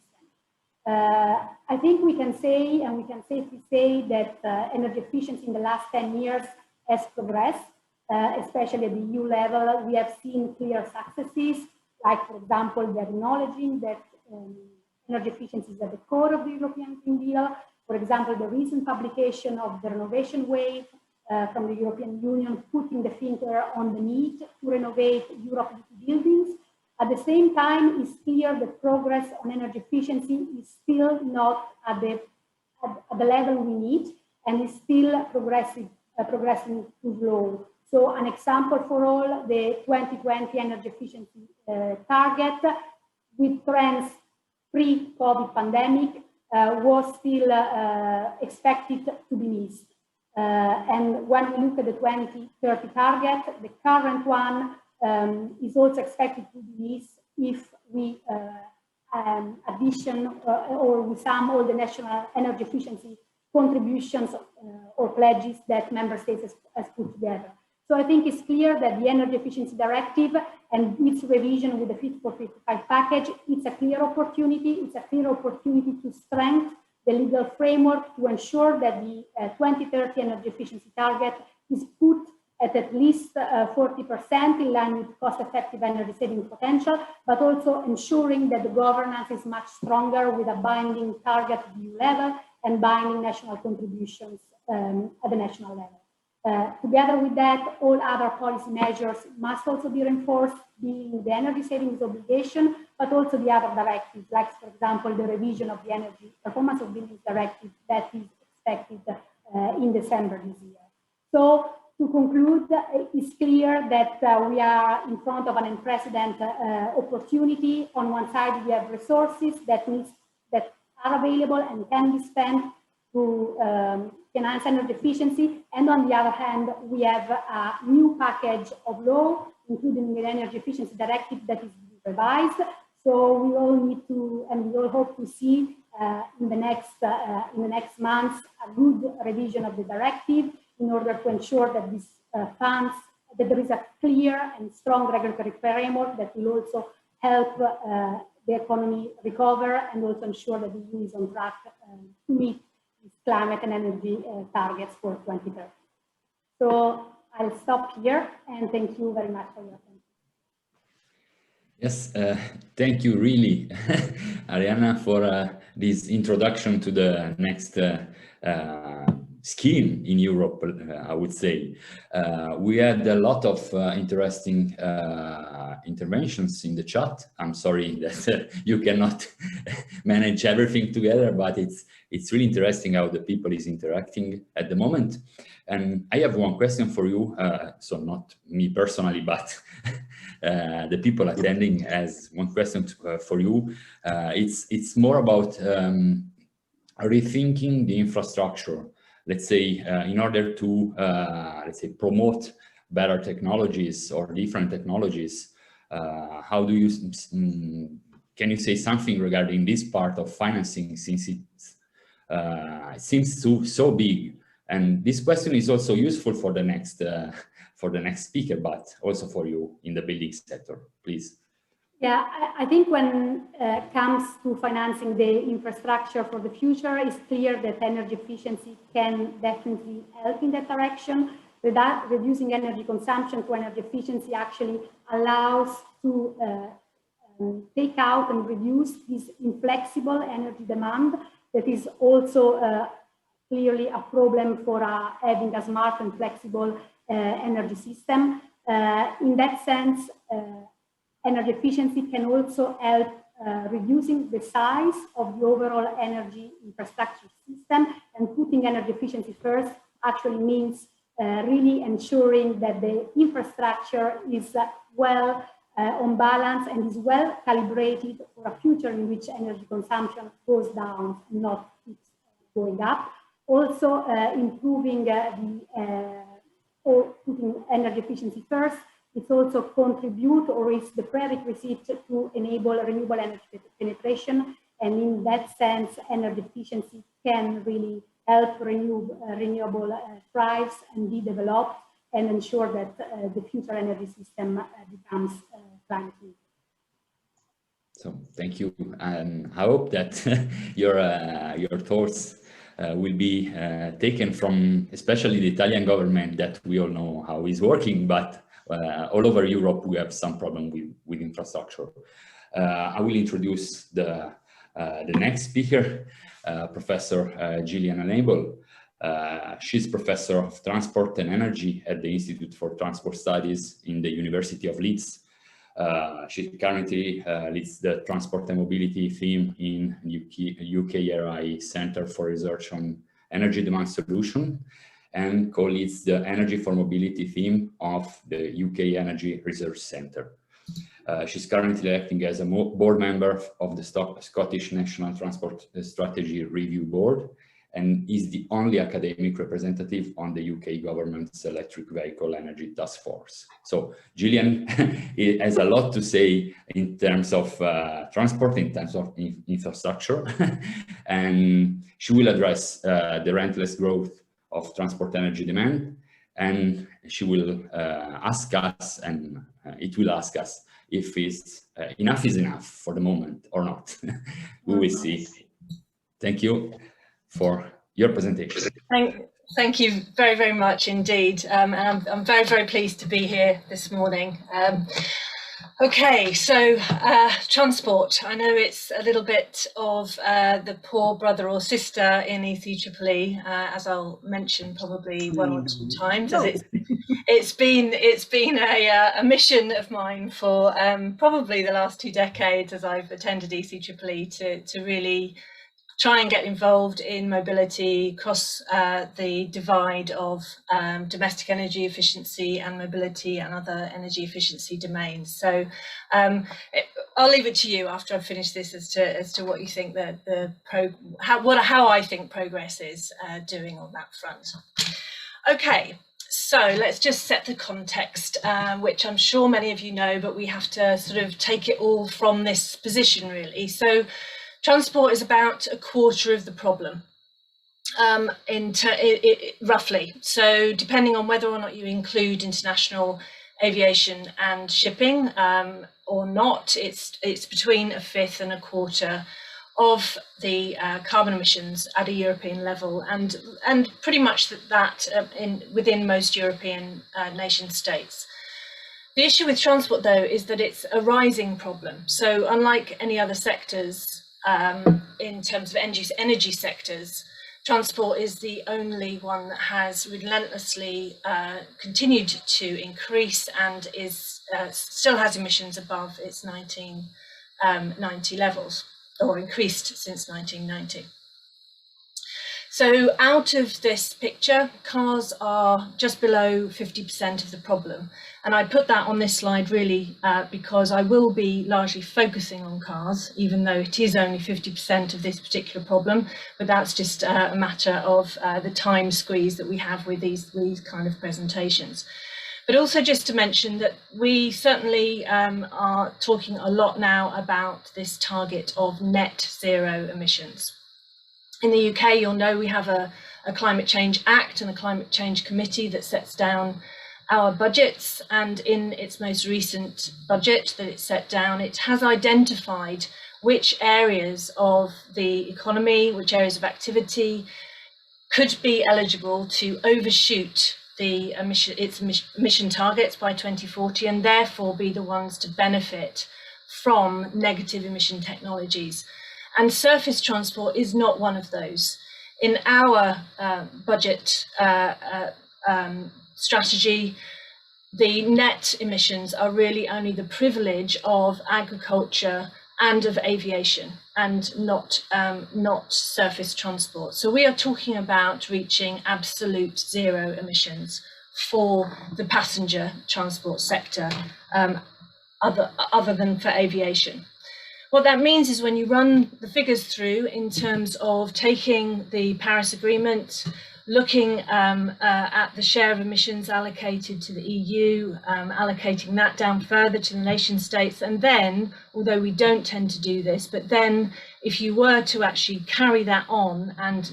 I think we can say, and we can safely say, that energy efficiency in the last 10 years has progressed, especially at the EU level. We have seen clear successes, like, for example, the acknowledging that energy efficiency is at the core of the European Green Deal. For example, the recent publication of the renovation wave from the European Union, putting the finger on the need to renovate European buildings. At the same time, it's clear that progress on energy efficiency is still not at the level we need, and is still progressing too slow. So an example for all, the 2020 energy efficiency target with trends pre-COVID pandemic was still expected to be missed. And when we look at the 2030 target, the current one is also expected to be missed if we addition or we sum all the national energy efficiency contributions or pledges that member states has put together. So I think it's clear that the Energy Efficiency Directive and its revision with the Fit for 55 package, it's a clear opportunity. It's a clear opportunity to strengthen the legal framework to ensure that the 2030 energy efficiency target is put at least 40% in line with cost-effective energy saving potential, but also ensuring that the governance is much stronger with a binding target at the EU level and binding national contributions at the national level. Together with that, all other policy measures must also be reinforced, being the energy savings obligation, but also the other directives, like, for example, the revision of the Energy Performance of Buildings Directive that is expected in December this year. So to conclude, it's clear that we are in front of an unprecedented opportunity. On one side, we have resources that are available and can be spent to finance energy efficiency, and on the other hand, we have a new package of law, including the Energy Efficiency Directive, that is being revised. So we all need to, and we all hope to see in the next months a good revision of the directive in order to ensure that these funds, that there is a clear and strong regulatory framework that will also help the economy recover and also ensure that the EU is on track to meet its climate and energy targets for 2030. So I'll stop here and thank you very much for your attention. Yes, thank you really, Ariana, for this introduction to the next scheme in Europe, I would say. We had a lot of interesting interventions in the chat. I'm sorry that you cannot manage everything together, but it's really interesting how the people is interacting at the moment. And I have one question for you, so not me personally, but the people attending has one question for you. It's more about rethinking the infrastructure, let's say, in order to, let's say, promote better technologies or different technologies. How do you, can you say something regarding this part of financing, since it seems so big? And this question is also useful for the next speaker, but also for you in the building sector, please. Yeah, I think when it comes to financing the infrastructure for the future, it's clear that energy efficiency can definitely help in that direction. Reducing energy consumption to energy efficiency actually allows to take out and reduce this inflexible energy demand that is also clearly a problem for having a smart and flexible energy system. In that sense, energy efficiency can also help reducing the size of the overall energy infrastructure system, and putting energy efficiency first actually means really ensuring that the infrastructure is well on balance and is well calibrated for a future in which energy consumption goes down, not keeps going up. Also, improving or putting energy efficiency first, it's also contribute or is the prerequisite to enable renewable energy penetration. And in that sense, energy efficiency can really help renewable thrives and be developed and ensure that the future energy system becomes climate neutral. So thank you, and I hope that your thoughts will be taken from, especially the Italian government, that we all know how it's working, but all over Europe we have some problem with infrastructure. I will introduce the next speaker, Professor Jillian Enable. She's Professor of Transport and Energy at the Institute for Transport Studies in the University of Leeds. She currently leads the Transport and Mobility theme in UKRI Centre for Research on Energy Demand Solution, and co-leads the Energy for Mobility theme of the UK Energy Research Centre. She's currently acting as a board member of the Scottish National Transport Strategy Review Board, and is the only academic representative on the UK government's Electric Vehicle Energy Task Force. So Jillian has a lot to say in terms of transport, in terms of infrastructure, and she will address the relentless growth of transport energy demand, and she will ask us, and it will ask us, if enough is enough for the moment or not. We will see. Thank you for your presentation. Thank you very, very much indeed. And I'm very, very pleased to be here this morning. Okay, so transport. I know it's a little bit of the poor brother or sister in eceee, as I'll mention probably one or two times, as it's been a mission of mine for probably the last 2 decades, as I've attended eceee, to really try and get involved in mobility across the divide of domestic energy efficiency and mobility and other energy efficiency domains. So I'll leave it to you after I've finished this as to what you think how I think progress is doing on that front. Okay. So let's just set the context, which I'm sure many of you know, but we have to sort of take it all from this position, really. So transport is about a quarter of the problem, roughly. So depending on whether or not you include international aviation and shipping or not, it's between a fifth and a quarter of the carbon emissions at a European level, and pretty much that within most European nation states. The issue with transport, though, is that it's a rising problem. So unlike any other sectors, in terms of energy sectors, transport is the only one that has relentlessly continued to increase and still has emissions above its 1990 levels, or increased since 1990. So out of this picture, cars are just below 50% of the problem. And I put that on this slide really because I will be largely focusing on cars, even though it is only 50% of this particular problem. But that's just a matter of the time squeeze that we have with these kind of presentations. But also just to mention that we certainly are talking a lot now about this target of net zero emissions. In the UK, you'll know we have a Climate Change Act and a Climate Change Committee that sets down our budgets, and in its most recent budget that it set down, it has identified which areas of the economy, which areas of activity could be eligible to overshoot its emission targets by 2040, and therefore be the ones to benefit from negative emission technologies. And surface transport is not one of those. In our budget strategy, the net emissions are really only the privilege of agriculture and of aviation, and not surface transport. So we are talking about reaching absolute zero emissions for the passenger transport sector, other than for aviation. What that means is when you run the figures through in terms of taking the Paris Agreement, looking at the share of emissions allocated to the EU, allocating that down further to the nation states, and then, although we don't tend to do this, but then if you were to actually carry that on and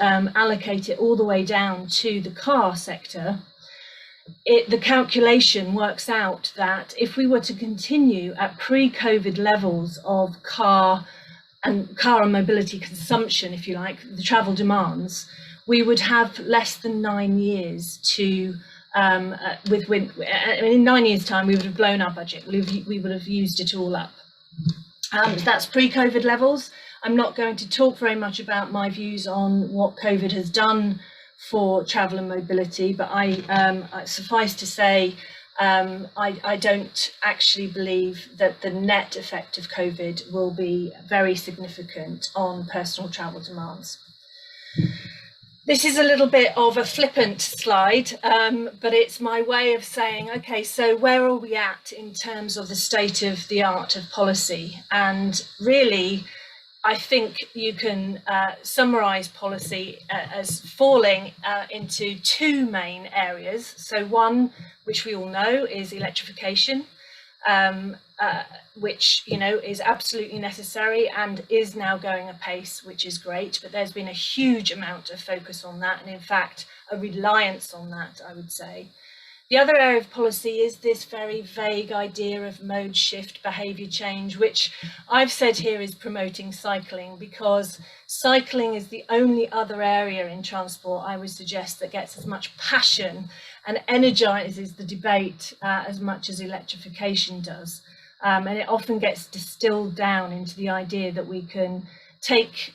allocate it all the way down to the car sector, the calculation works out that if we were to continue at pre-COVID levels of car and mobility consumption, if you like, the travel demands, we would have less than 9 years to, in 9 years' time, we would have blown our budget. We would have used it all up. That's pre-COVID levels. I'm not going to talk very much about my views on what COVID has done for travel and mobility, but I suffice to say, I don't actually believe that the net effect of COVID will be very significant on personal travel demands. This is a little bit of a flippant slide, but it's my way of saying, okay, so where are we at in terms of the state of the art of policy? And really, I think you can summarize policy as falling into two main areas. So one, which we all know, is electrification, which is absolutely necessary and is now going apace, which is great. But there's been a huge amount of focus on that, and in fact, a reliance on that, I would say. The other area of policy is this very vague idea of mode shift behaviour change, which I've said here is promoting cycling, because cycling is the only other area in transport, I would suggest, that gets as much passion and energises the debate as much as electrification does. And it often gets distilled down into the idea that we can take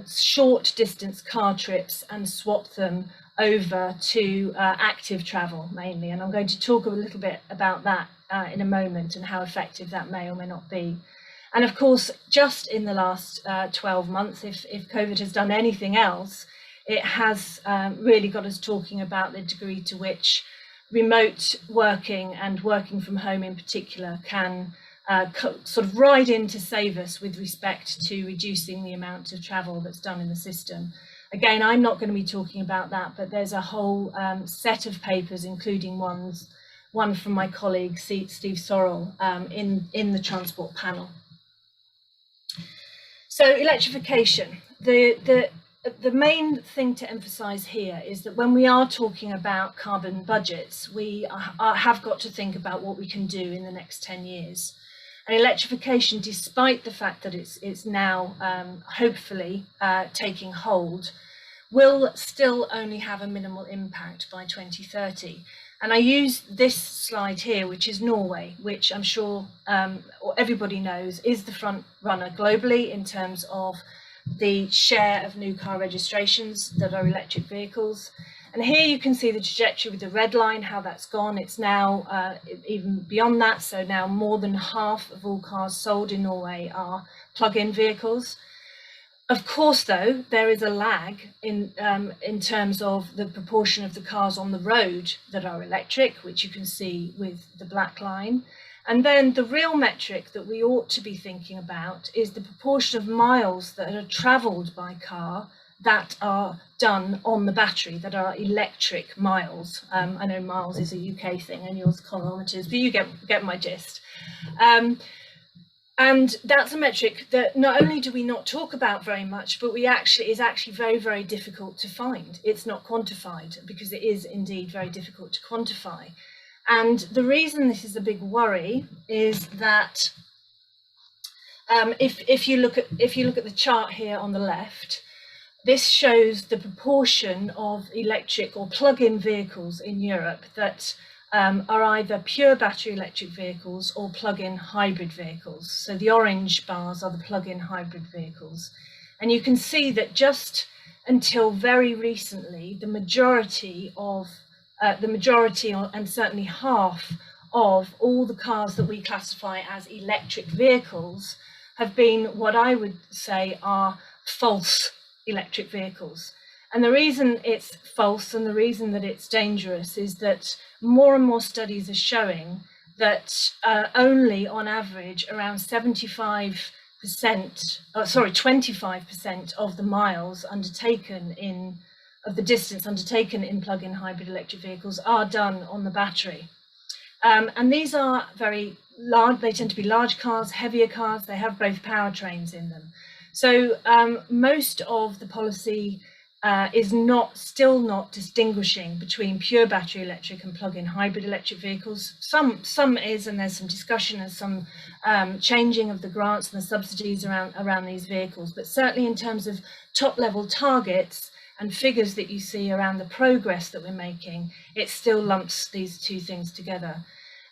short distance car trips and swap them over to active travel mainly, and I'm going to talk a little bit about that in a moment and how effective that may or may not be. And of course, just in the last 12 months, if COVID has done anything else, it has really got us talking about the degree to which remote working and working from home in particular can sort of ride in to save us with respect to reducing the amount of travel that's done in the system. Again, I'm not going to be talking about that, but there's a whole set of papers, including one from my colleague Steve Sorrell in the transport panel. So electrification, the main thing to emphasize here is that when we are talking about carbon budgets, we have got to think about what we can do in the next 10 years. And electrification, despite the fact that it's now hopefully taking hold, will still only have a minimal impact by 2030. And I use this slide here, which is Norway, which I'm sure everybody knows is the front runner globally in terms of the share of new car registrations that are electric vehicles. And here you can see the trajectory with the red line, how that's gone. It's now even beyond that. So now more than half of all cars sold in Norway are plug-in vehicles. Of course, though, there is a lag in terms of the proportion of the cars on the road that are electric, which you can see with the black line. And then the real metric that we ought to be thinking about is the proportion of miles that are travelled by car that are done on the battery, that are electric miles. I know miles is a UK thing and yours kilometres, but you get my gist. And that's a metric that not only do we not talk about very much, but is actually very, very difficult to find. It's not quantified because it is indeed very difficult to quantify. And the reason this is a big worry is that if you look at the chart here on the left, this shows the proportion of electric or plug-in vehicles in Europe that are either pure battery electric vehicles or plug-in hybrid vehicles. So the orange bars are the plug-in hybrid vehicles. And you can see that just until very recently, the majority and certainly half of all the cars that we classify as electric vehicles have been what I would say are false electric vehicles. And the reason it's false and the reason that it's dangerous is that more and more studies are showing that only on average around 25% of the miles undertaken of the distance undertaken in plug-in hybrid electric vehicles are done on the battery. And these are very large, they tend to be large cars, heavier cars, they have both powertrains in them. So most of the policy is still not distinguishing between pure battery electric and plug-in hybrid electric vehicles. Some is, and there's some discussion and some changing of the grants and the subsidies around these vehicles, but certainly in terms of top-level targets and figures that you see around the progress that we're making, it still lumps these two things together.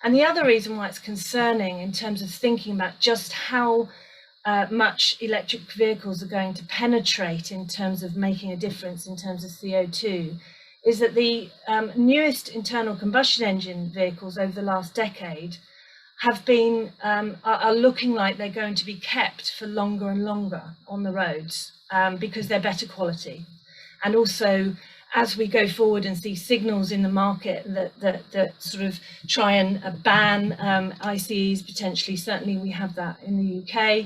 And the other reason why it's concerning in terms of thinking about just how much electric vehicles are going to penetrate in terms of making a difference in terms of CO2 is that the newest internal combustion engine vehicles over the last decade have been are looking like they're going to be kept for longer and longer on the roads because they're better quality. And also, as we go forward and see signals in the market that sort of try and ban ICEs potentially, certainly we have that in the UK,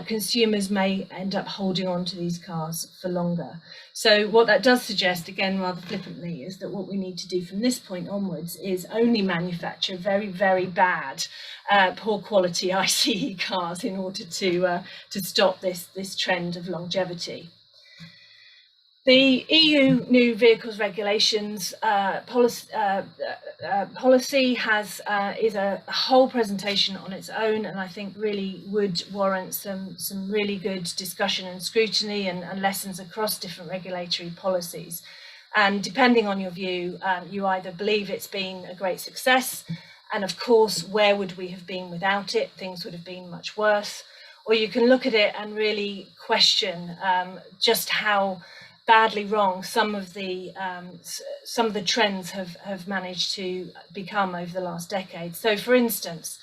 consumers may end up holding on to these cars for longer. So what that does suggest, again, rather flippantly, is that what we need to do from this point onwards is only manufacture very, very bad, poor quality ICE cars in order to stop this trend of longevity. The EU new vehicles regulations policy is a whole presentation on its own, and I think really would warrant some really good discussion and scrutiny and lessons across different regulatory policies. And depending on your view, you either believe it's been a great success, and of course, where would we have been without it? Things would have been much worse. Or you can look at it and really question just how badly wrong some of the trends have managed to become over the last decade. So, for instance,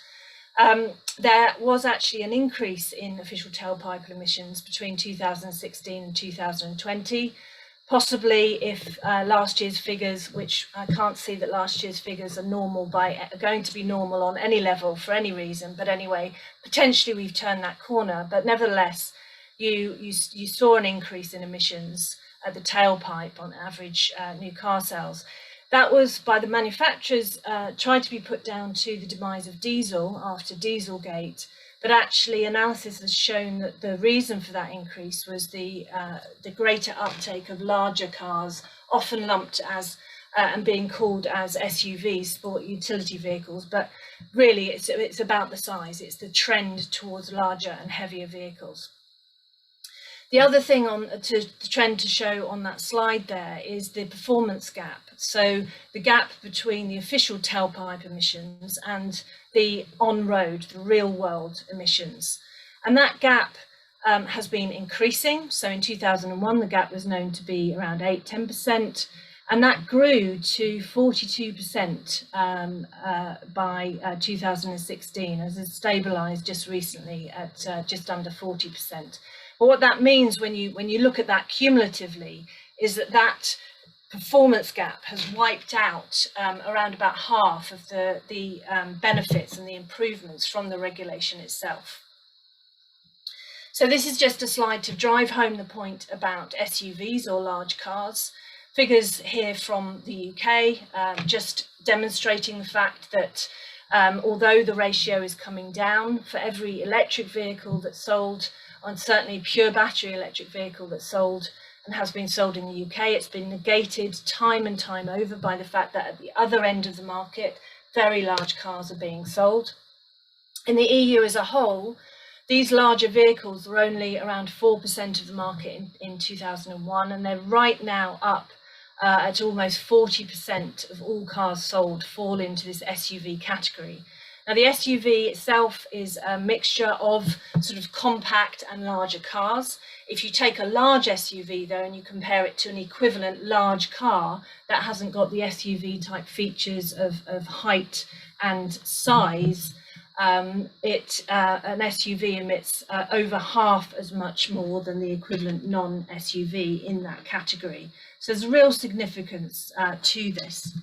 there was actually an increase in official tailpipe emissions between 2016 and 2020. Possibly if last year's figures, which I can't see that last year's figures are going to be normal on any level for any reason, but anyway, potentially we've turned that corner. But nevertheless, you saw an increase in emissions at the tailpipe on average new car sales. That was by the manufacturers tried to be put down to the demise of diesel after Dieselgate. But actually, analysis has shown that the reason for that increase was the greater uptake of larger cars, often lumped as and being called as SUVs, sport utility vehicles. But really, it's about the size. It's the trend towards larger and heavier vehicles. The other thing the trend to show on that slide there is the performance gap. So the gap between the official tailpipe emissions and the on-road, the real-world emissions. And that gap has been increasing. So in 2001, the gap was known to be around 10%, and that grew to 42% by 2016, as it's stabilized just recently at just under 40%. But what that means when you look at that cumulatively is that performance gap has wiped out around about half of the benefits and the improvements from the regulation itself. So this is just a slide to drive home the point about SUVs or large cars. Figures here from the UK, just demonstrating the fact that although the ratio is coming down, for every electric vehicle that's sold, and certainly pure battery electric vehicle that's sold and has been sold in the UK, it's been negated time and time over by the fact that at the other end of the market, very large cars are being sold. In the EU as a whole, these larger vehicles were only around 4% of the market in 2001, and they're right now up at almost 40% of all cars sold fall into this SUV category. Now, the SUV itself is a mixture of sort of compact and larger cars. If you take a large SUV, though, and you compare it to an equivalent large car that hasn't got the SUV type features of height and size, an SUV emits over half as much more than the equivalent non-SUV in that category. So there's real significance to this.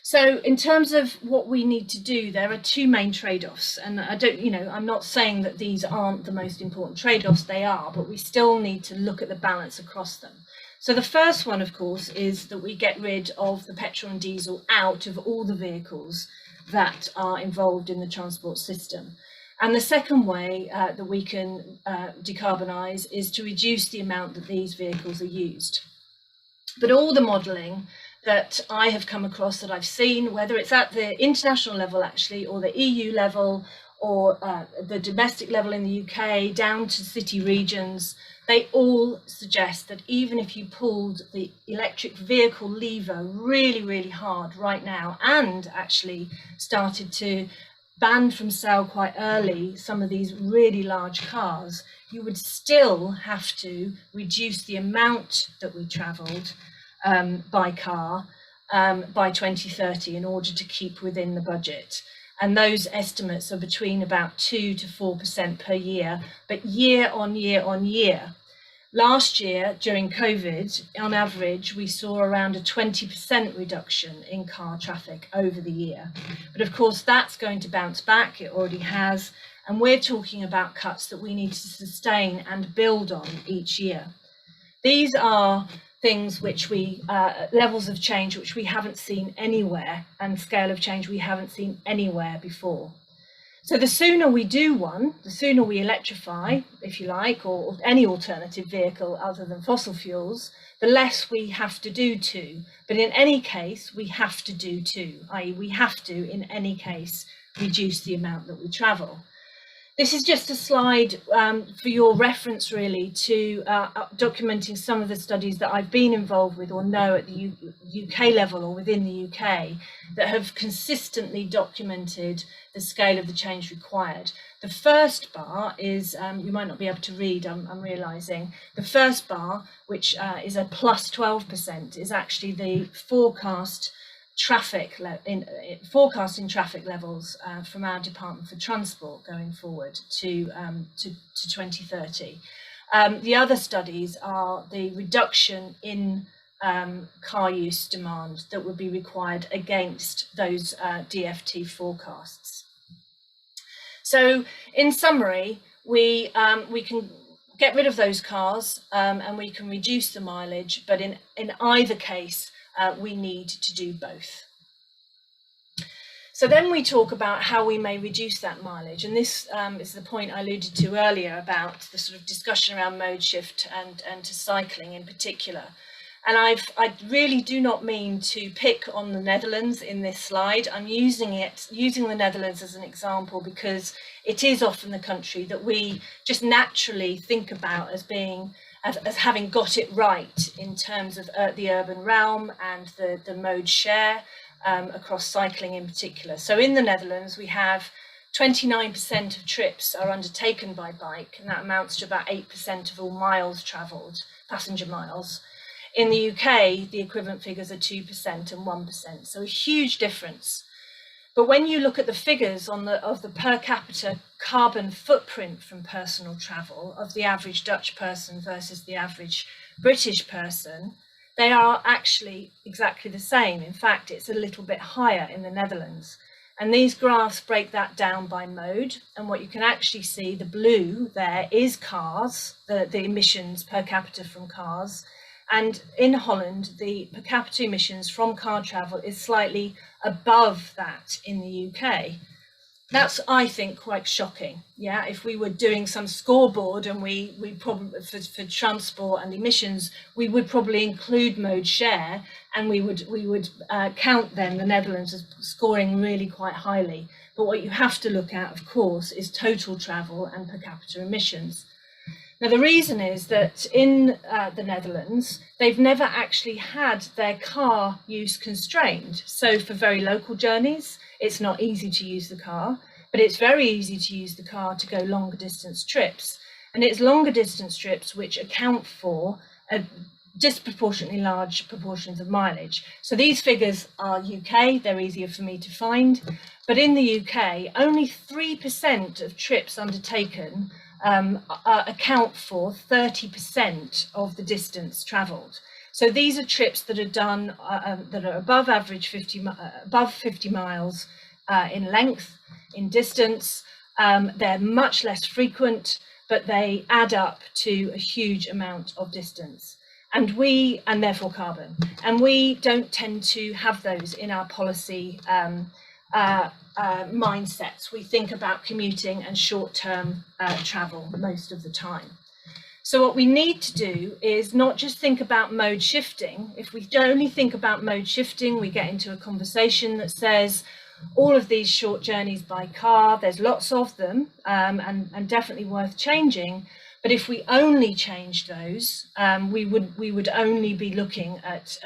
So in terms of what we need to do, there are two main trade-offs, and I'm not saying that these aren't the most important trade-offs, they are, but we still need to look at the balance across them. So the first one, of course, is that we get rid of the petrol and diesel out of all the vehicles that are involved in the transport system. And the second way that we can decarbonise is to reduce the amount that these vehicles are used. But all the modelling that I have come across, that I've seen, whether it's at the international level actually, or the EU level, or the domestic level in the UK, down to city regions, they all suggest that even if you pulled the electric vehicle lever really, really hard right now, and actually started to ban from sale quite early some of these really large cars, you would still have to reduce the amount that we travelled by car by 2030 in order to keep within the budget. And those estimates are between about 2 to 4% per year, but year on year on year. Last year, during COVID, on average, we saw around a 20% reduction in car traffic over the year. But of course, that's going to bounce back, it already has, and we're talking about cuts that we need to sustain and build on each year. These are things which levels of change which we haven't seen anywhere, and scale of change we haven't seen anywhere before. So the sooner we do one, the sooner we electrify, if you like, or any alternative vehicle other than fossil fuels, the less we have to do two. But in any case, we have to do two, i.e. we have to, in any case, reduce the amount that we travel. This is just a slide for your reference, really, to documenting some of the studies that I've been involved with or know at the UK level or within the UK that have consistently documented the scale of the change required. The first bar is, you might not be able to read, I'm realising, the first bar, which is a plus 12%, is actually the forecast forecasting traffic levels from our Department for Transport going forward to 2030. The other studies are the reduction in car use demand that would be required against those DFT forecasts. So in summary, we can get rid of those cars and we can reduce the mileage, but in either case, we need to do both. So then we talk about how we may reduce that mileage. And this is the point I alluded to earlier about the sort of discussion around mode shift and to cycling in particular. And I really do not mean to pick on the Netherlands in this slide. I'm using the Netherlands as an example because it is often the country that we just naturally think about as being as having got it right in terms of the urban realm and the mode share across cycling in particular. So in the Netherlands, we have 29% of trips are undertaken by bike, and that amounts to about 8% of all miles travelled, passenger miles. In the UK, the equivalent figures are 2% and 1%, so a huge difference. But when you look at the figures of the per capita carbon footprint from personal travel of the average Dutch person versus the average British person, they are actually exactly the same. In fact, it's a little bit higher in the Netherlands. And these graphs break that down by mode. And what you can actually see, the blue there is cars, the emissions per capita from cars. And in Holland, the per capita emissions from car travel is slightly above that in the UK. That's, I think, quite shocking. Yeah, if we were doing some scoreboard and we probably for transport and emissions, we would probably include mode share, and we would count then the Netherlands as scoring really quite highly. But what you have to look at, of course, is total travel and per capita emissions. Now, the reason is that in the Netherlands, they've never actually had their car use constrained. So for very local journeys, it's not easy to use the car, but it's very easy to use the car to go longer distance trips. And it's longer distance trips which account for a disproportionately large proportions of mileage. So these figures are UK, they're easier for me to find. But in the UK, only 3% of trips undertaken account for 30% of the distance travelled. So these are trips that are done that are above average above 50 miles in length, in distance. They're much less frequent, but they add up to a huge amount of distance. And therefore carbon. And we don't tend to have those in our policy mindsets. We think about commuting and short-term travel most of the time. So what we need to do is not just think about mode shifting. If we only think about mode shifting, we get into a conversation that says all of these short journeys by car, there's lots of them and definitely worth changing. But if we only change those, we would only be looking at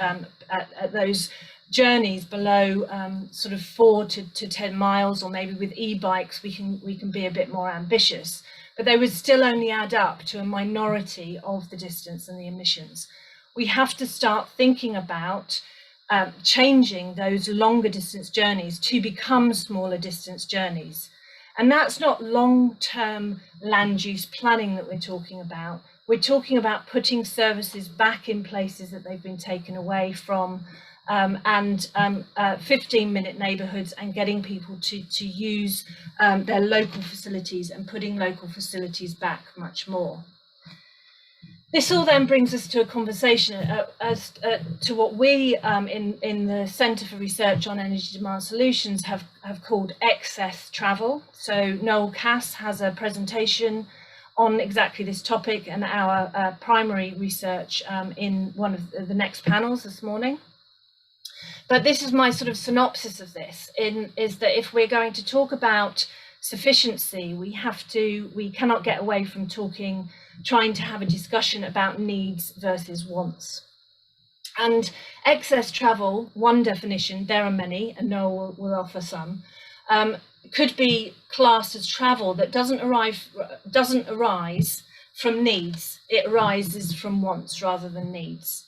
those journeys below sort of 4 to 10 miles, or maybe with e-bikes we can be a bit more ambitious, but they would still only add up to a minority of the distance and the emissions. We have to start thinking about changing those longer distance journeys to become smaller distance journeys. And that's not long-term land use planning that we're talking about. We're talking about putting services back in places that they've been taken away from, and 15-minute neighbourhoods, and getting people to use their local facilities and putting local facilities back much more. This all then brings us to a conversation as to what we in the Centre for Research on Energy Demand Solutions have called excess travel. So Noel Cass has a presentation on exactly this topic, and our primary research in one of the next panels this morning. But this is my sort of synopsis of this, is that if we're going to talk about sufficiency, we cannot get away from trying to have a discussion about needs versus wants. And excess travel, one definition, there are many, and Noel will offer some, could be classed as travel that doesn't arise from needs. It arises from wants rather than needs.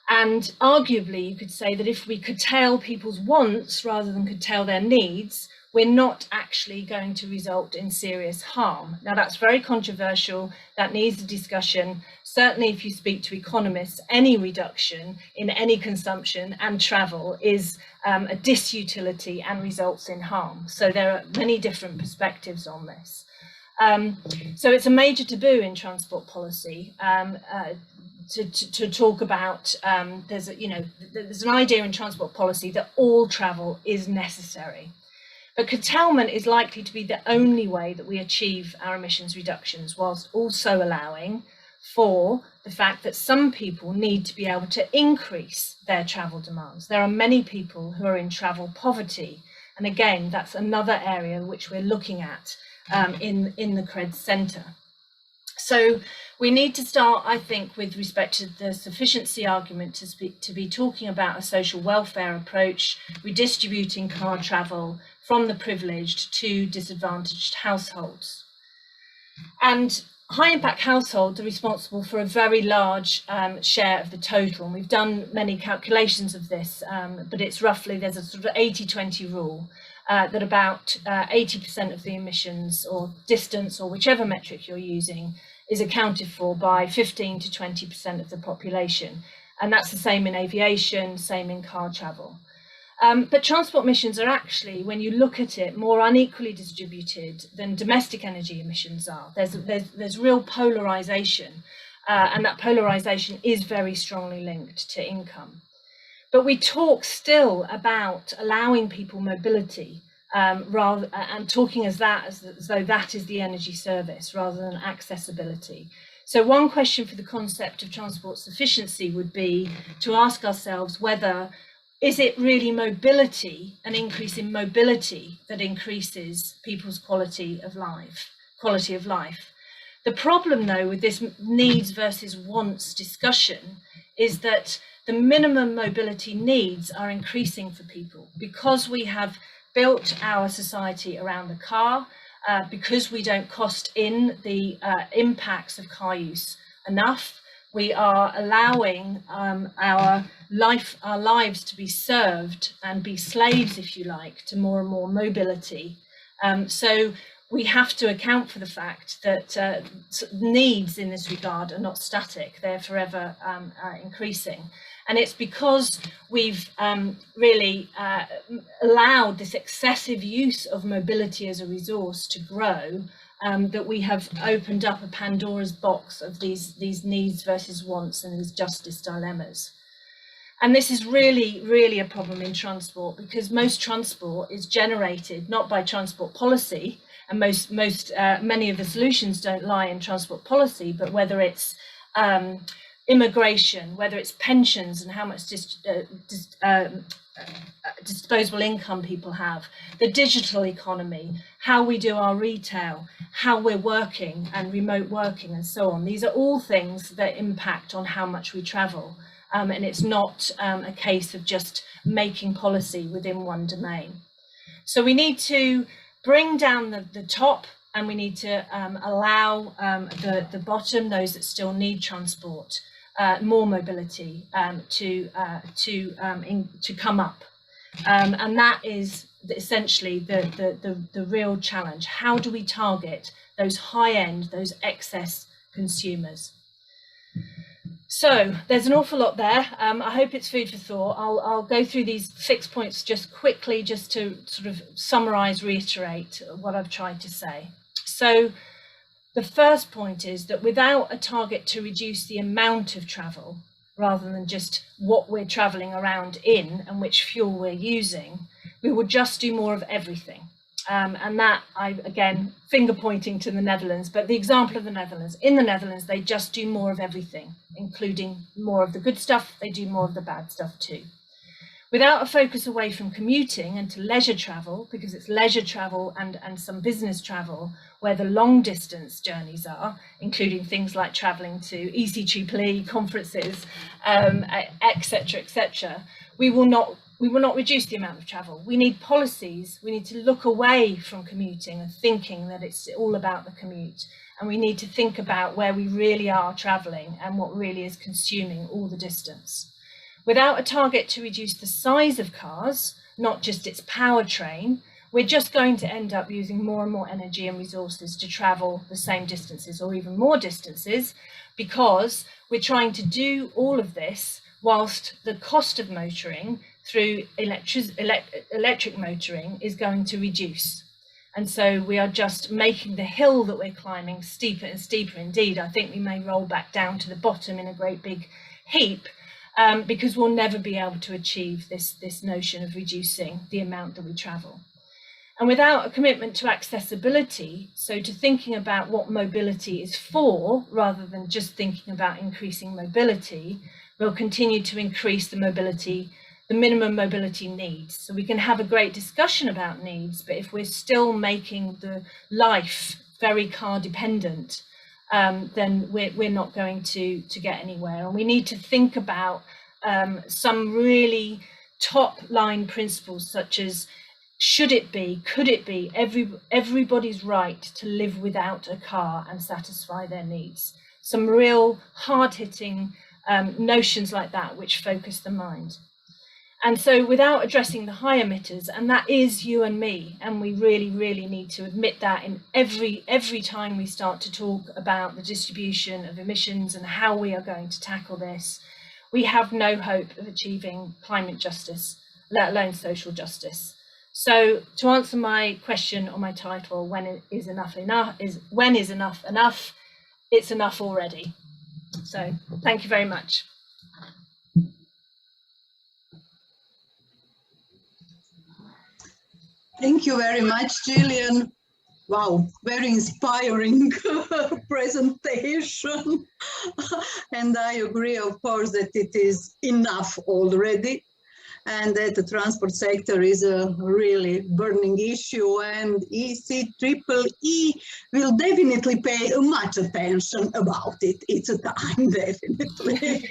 And arguably, you could say that if we curtail people's wants rather than curtail their needs, we're not actually going to result in serious harm. Now, that's very controversial. That needs a discussion. Certainly, if you speak to economists, any reduction in any consumption and travel is a disutility and results in harm. So there are many different perspectives on this. So it's a major taboo in transport policy to talk about. There's an idea in transport policy that all travel is necessary. But curtailment is likely to be the only way that we achieve our emissions reductions, whilst also allowing for the fact that some people need to be able to increase their travel demands. There are many people who are in travel poverty. And again, that's another area which we're looking at in the CRED Centre. So we need to start, I think, with respect to the sufficiency argument to be talking about a social welfare approach, redistributing car travel from the privileged to disadvantaged households. And high impact households are responsible for a very large share of the total. And we've done many calculations of this, but it's roughly, there's a sort of 80-20 rule that about 80% of the emissions or distance or whichever metric you're using is accounted for by 15 to 20% of the population. And that's the same in aviation, same in car travel. But transport emissions are actually, when you look at it, more unequally distributed than domestic energy emissions are. There's real polarization, and that polarization is very strongly linked to income. But we talk still about allowing people mobility, and talking as though that is the energy service rather than accessibility. So one question for the concept of transport sufficiency would be to ask ourselves whether, is it really mobility, an increase in mobility, that increases people's quality of life? The problem, though, with this needs versus wants discussion is that the minimum mobility needs are increasing for people because we have built our society around the car, because we don't cost in the impacts of car use enough. We are allowing our lives to be served and be slaves, if you like, to more and more mobility. So we have to account for the fact that needs in this regard are not static, they're forever increasing. And it's because we've really allowed this excessive use of mobility as a resource to grow, that we have opened up a Pandora's box of these needs versus wants and these justice dilemmas. And this is really, really a problem in transport, because most transport is generated not by transport policy, and many of the solutions don't lie in transport policy, but whether it's immigration, whether it's pensions and how much disposable income people have, the digital economy, how we do our retail, how we're working and remote working and so on. These are all things that impact on how much we travel. And it's not a case of just making policy within one domain. So we need to bring down the top, and we need to allow the bottom, those that still need transport, more mobility to come up. And that is essentially the real challenge. How do we target those high-end, those excess consumers? So there's an awful lot there. I hope it's food for thought. I'll go through these 6 points just quickly, just to sort of summarize, reiterate what I've tried to say. So the first point is that without a target to reduce the amount of travel, rather than just what we're traveling around in and which fuel we're using, we will just do more of everything. And that, again, finger pointing to the Netherlands, but the example of the Netherlands. In the Netherlands, they just do more of everything, including more of the good stuff. They do more of the bad stuff too. Without a focus away from commuting and to leisure travel, because it's leisure travel and some business travel where the long distance journeys are, including things like traveling to eceee conferences, etc., we will not reduce the amount of travel. We need policies. We need to look away from commuting and thinking that it's all about the commute. And we need to think about where we really are traveling and what really is consuming all the distance. Without a target to reduce the size of cars, not just its powertrain, we're just going to end up using more and more energy and resources to travel the same distances or even more distances, because we're trying to do all of this whilst the cost of motoring through electric motoring is going to reduce. And so we are just making the hill that we're climbing steeper and steeper. Indeed, I think we may roll back down to the bottom in a great big heap, because we'll never be able to achieve this notion of reducing the amount that we travel. And without a commitment to accessibility, so to thinking about what mobility is for, rather than just thinking about increasing mobility, we'll continue to increase the minimum mobility needs. So we can have a great discussion about needs, but if we're still making the life very car dependent, then we're not going to get anywhere. And we need to think about some really top line principles, such as should it be, could it be everybody's right to live without a car and satisfy their needs? Some real hard-hitting notions like that which focus the mind. And so without addressing the high emitters, and that is you and me, and we really, really need to admit that in every time we start to talk about the distribution of emissions and how we are going to tackle this, we have no hope of achieving climate justice, let alone social justice. So to answer my question on my title, when is enough enough? It's enough already. So thank you very much. Thank you very much, Jillian. Wow, very inspiring presentation. And I agree, of course, that it is enough already, and that the transport sector is a really burning issue, and eceee will definitely pay much attention about it. It's a time, definitely.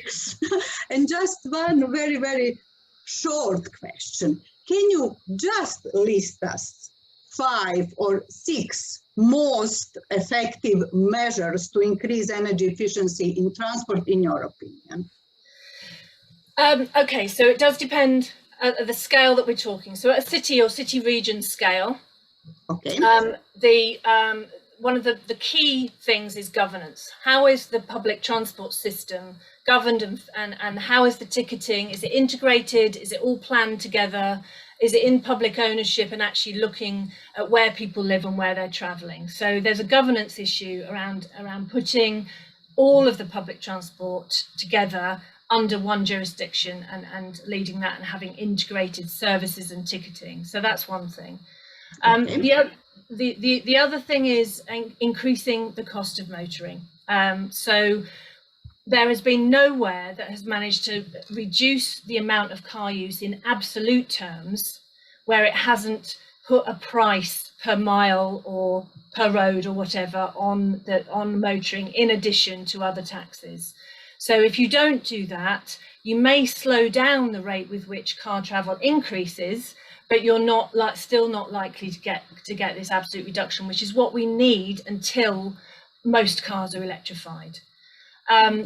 And just one very, very short question. Can you just list us 5 or 6 most effective measures to increase energy efficiency in transport, in your opinion? Okay, so it does depend at the scale that we're talking. So at a city or city region scale, okay. One of the key things is governance. How is the public transport system governed, and how is the ticketing? Is it integrated? Is it all planned together? Is it in public ownership and actually looking at where people live and where they're traveling? So there's a governance issue around putting all of the public transport together under one jurisdiction and leading that and having integrated services and ticketing. So that's one thing. Okay. The other thing is increasing the cost of motoring. So there has been nowhere that has managed to reduce the amount of car use in absolute terms where it hasn't put a price per mile or per road or whatever on motoring in addition to other taxes. So if you don't do that, you may slow down the rate with which car travel increases, but you're not still not likely to get this absolute reduction, which is what we need until most cars are electrified.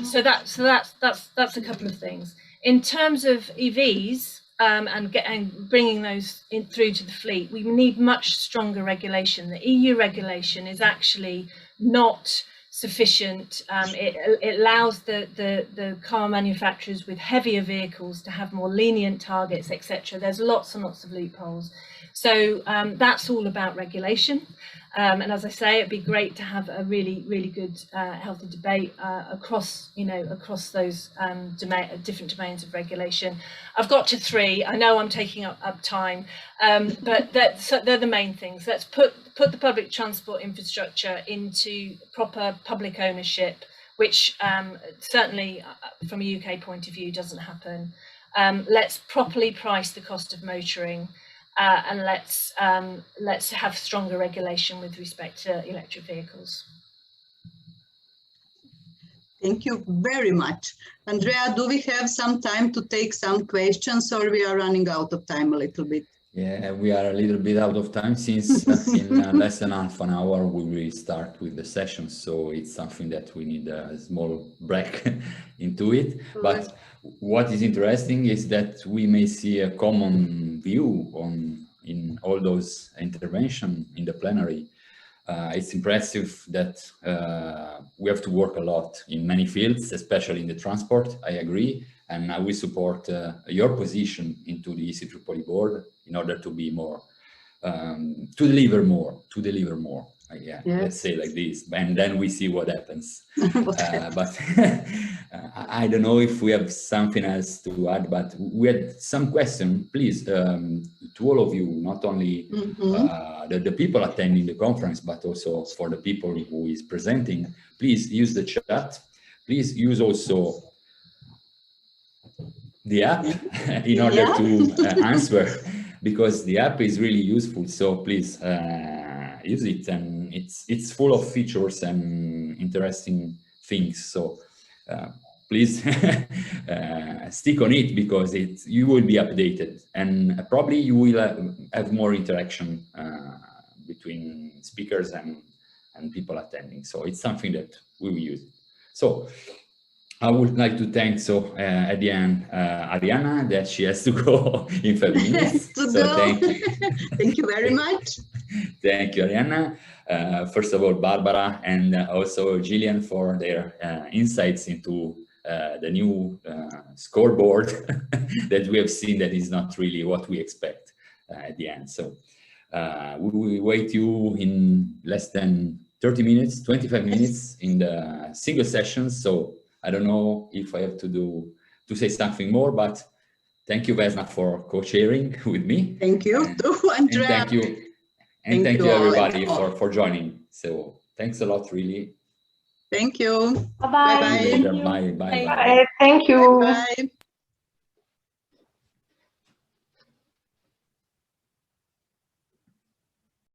So that's a couple of things. In terms of EVs and bringing those through to the fleet, we need much stronger regulation. The EU regulation is actually not sufficient. It allows the car manufacturers with heavier vehicles to have more lenient targets, etc. There's lots and lots of loopholes. So that's all about regulation. And as I say, it'd be great to have a really, really good, healthy debate across those different domains of regulation. I've got to 3. I know I'm taking up time, but they're the main things. Let's put the public transport infrastructure into proper public ownership, which certainly from a UK point of view doesn't happen. Let's properly price the cost of motoring. And let's have stronger regulation with respect to electric vehicles. Thank you very much. Andrea, do we have some time to take some questions, or we are running out of time a little bit? Yeah, we are a little bit out of time, since in less than half an hour we will start with the session. So it's something that we need a small break into it. But what is interesting is that we may see a common view in all those interventions in the plenary. It's impressive that we have to work a lot in many fields, especially in the transport, I agree, and I will support your position into the eceee board in order to be more, to deliver more. Yeah, yes. Let's say like this, and then we see what happens. But I don't know if we have something else to add, but we had some question, please, to all of you, not only the people attending the conference, but also for the people who is presenting. Please use the chat. Please use also the app in order to answer, because the app is really useful. So please use it, and it's full of features and interesting things. So please stick on it, because you will be updated, and probably you will have more interaction between speakers and people attending. So it's something that we will use. So I would like to thank, at the end, Ariana, that she has to go in 5 minutes. Thank you. Thank you very much. Thank you, Ariana. First of all, Barbara and also Jillian for their insights into the new scoreboard that we have seen that is not really what we expect at the end. So we will wait you in less than 30 minutes, 25 minutes in the single sessions. So I don't know if I have to say something more, but thank you, Vesna, for co-chairing with me. Thank you too, Andrea. And thank you. And thank you everybody for joining. So thanks a lot, really. Thank you. Bye-bye. Bye. Thank you. Bye.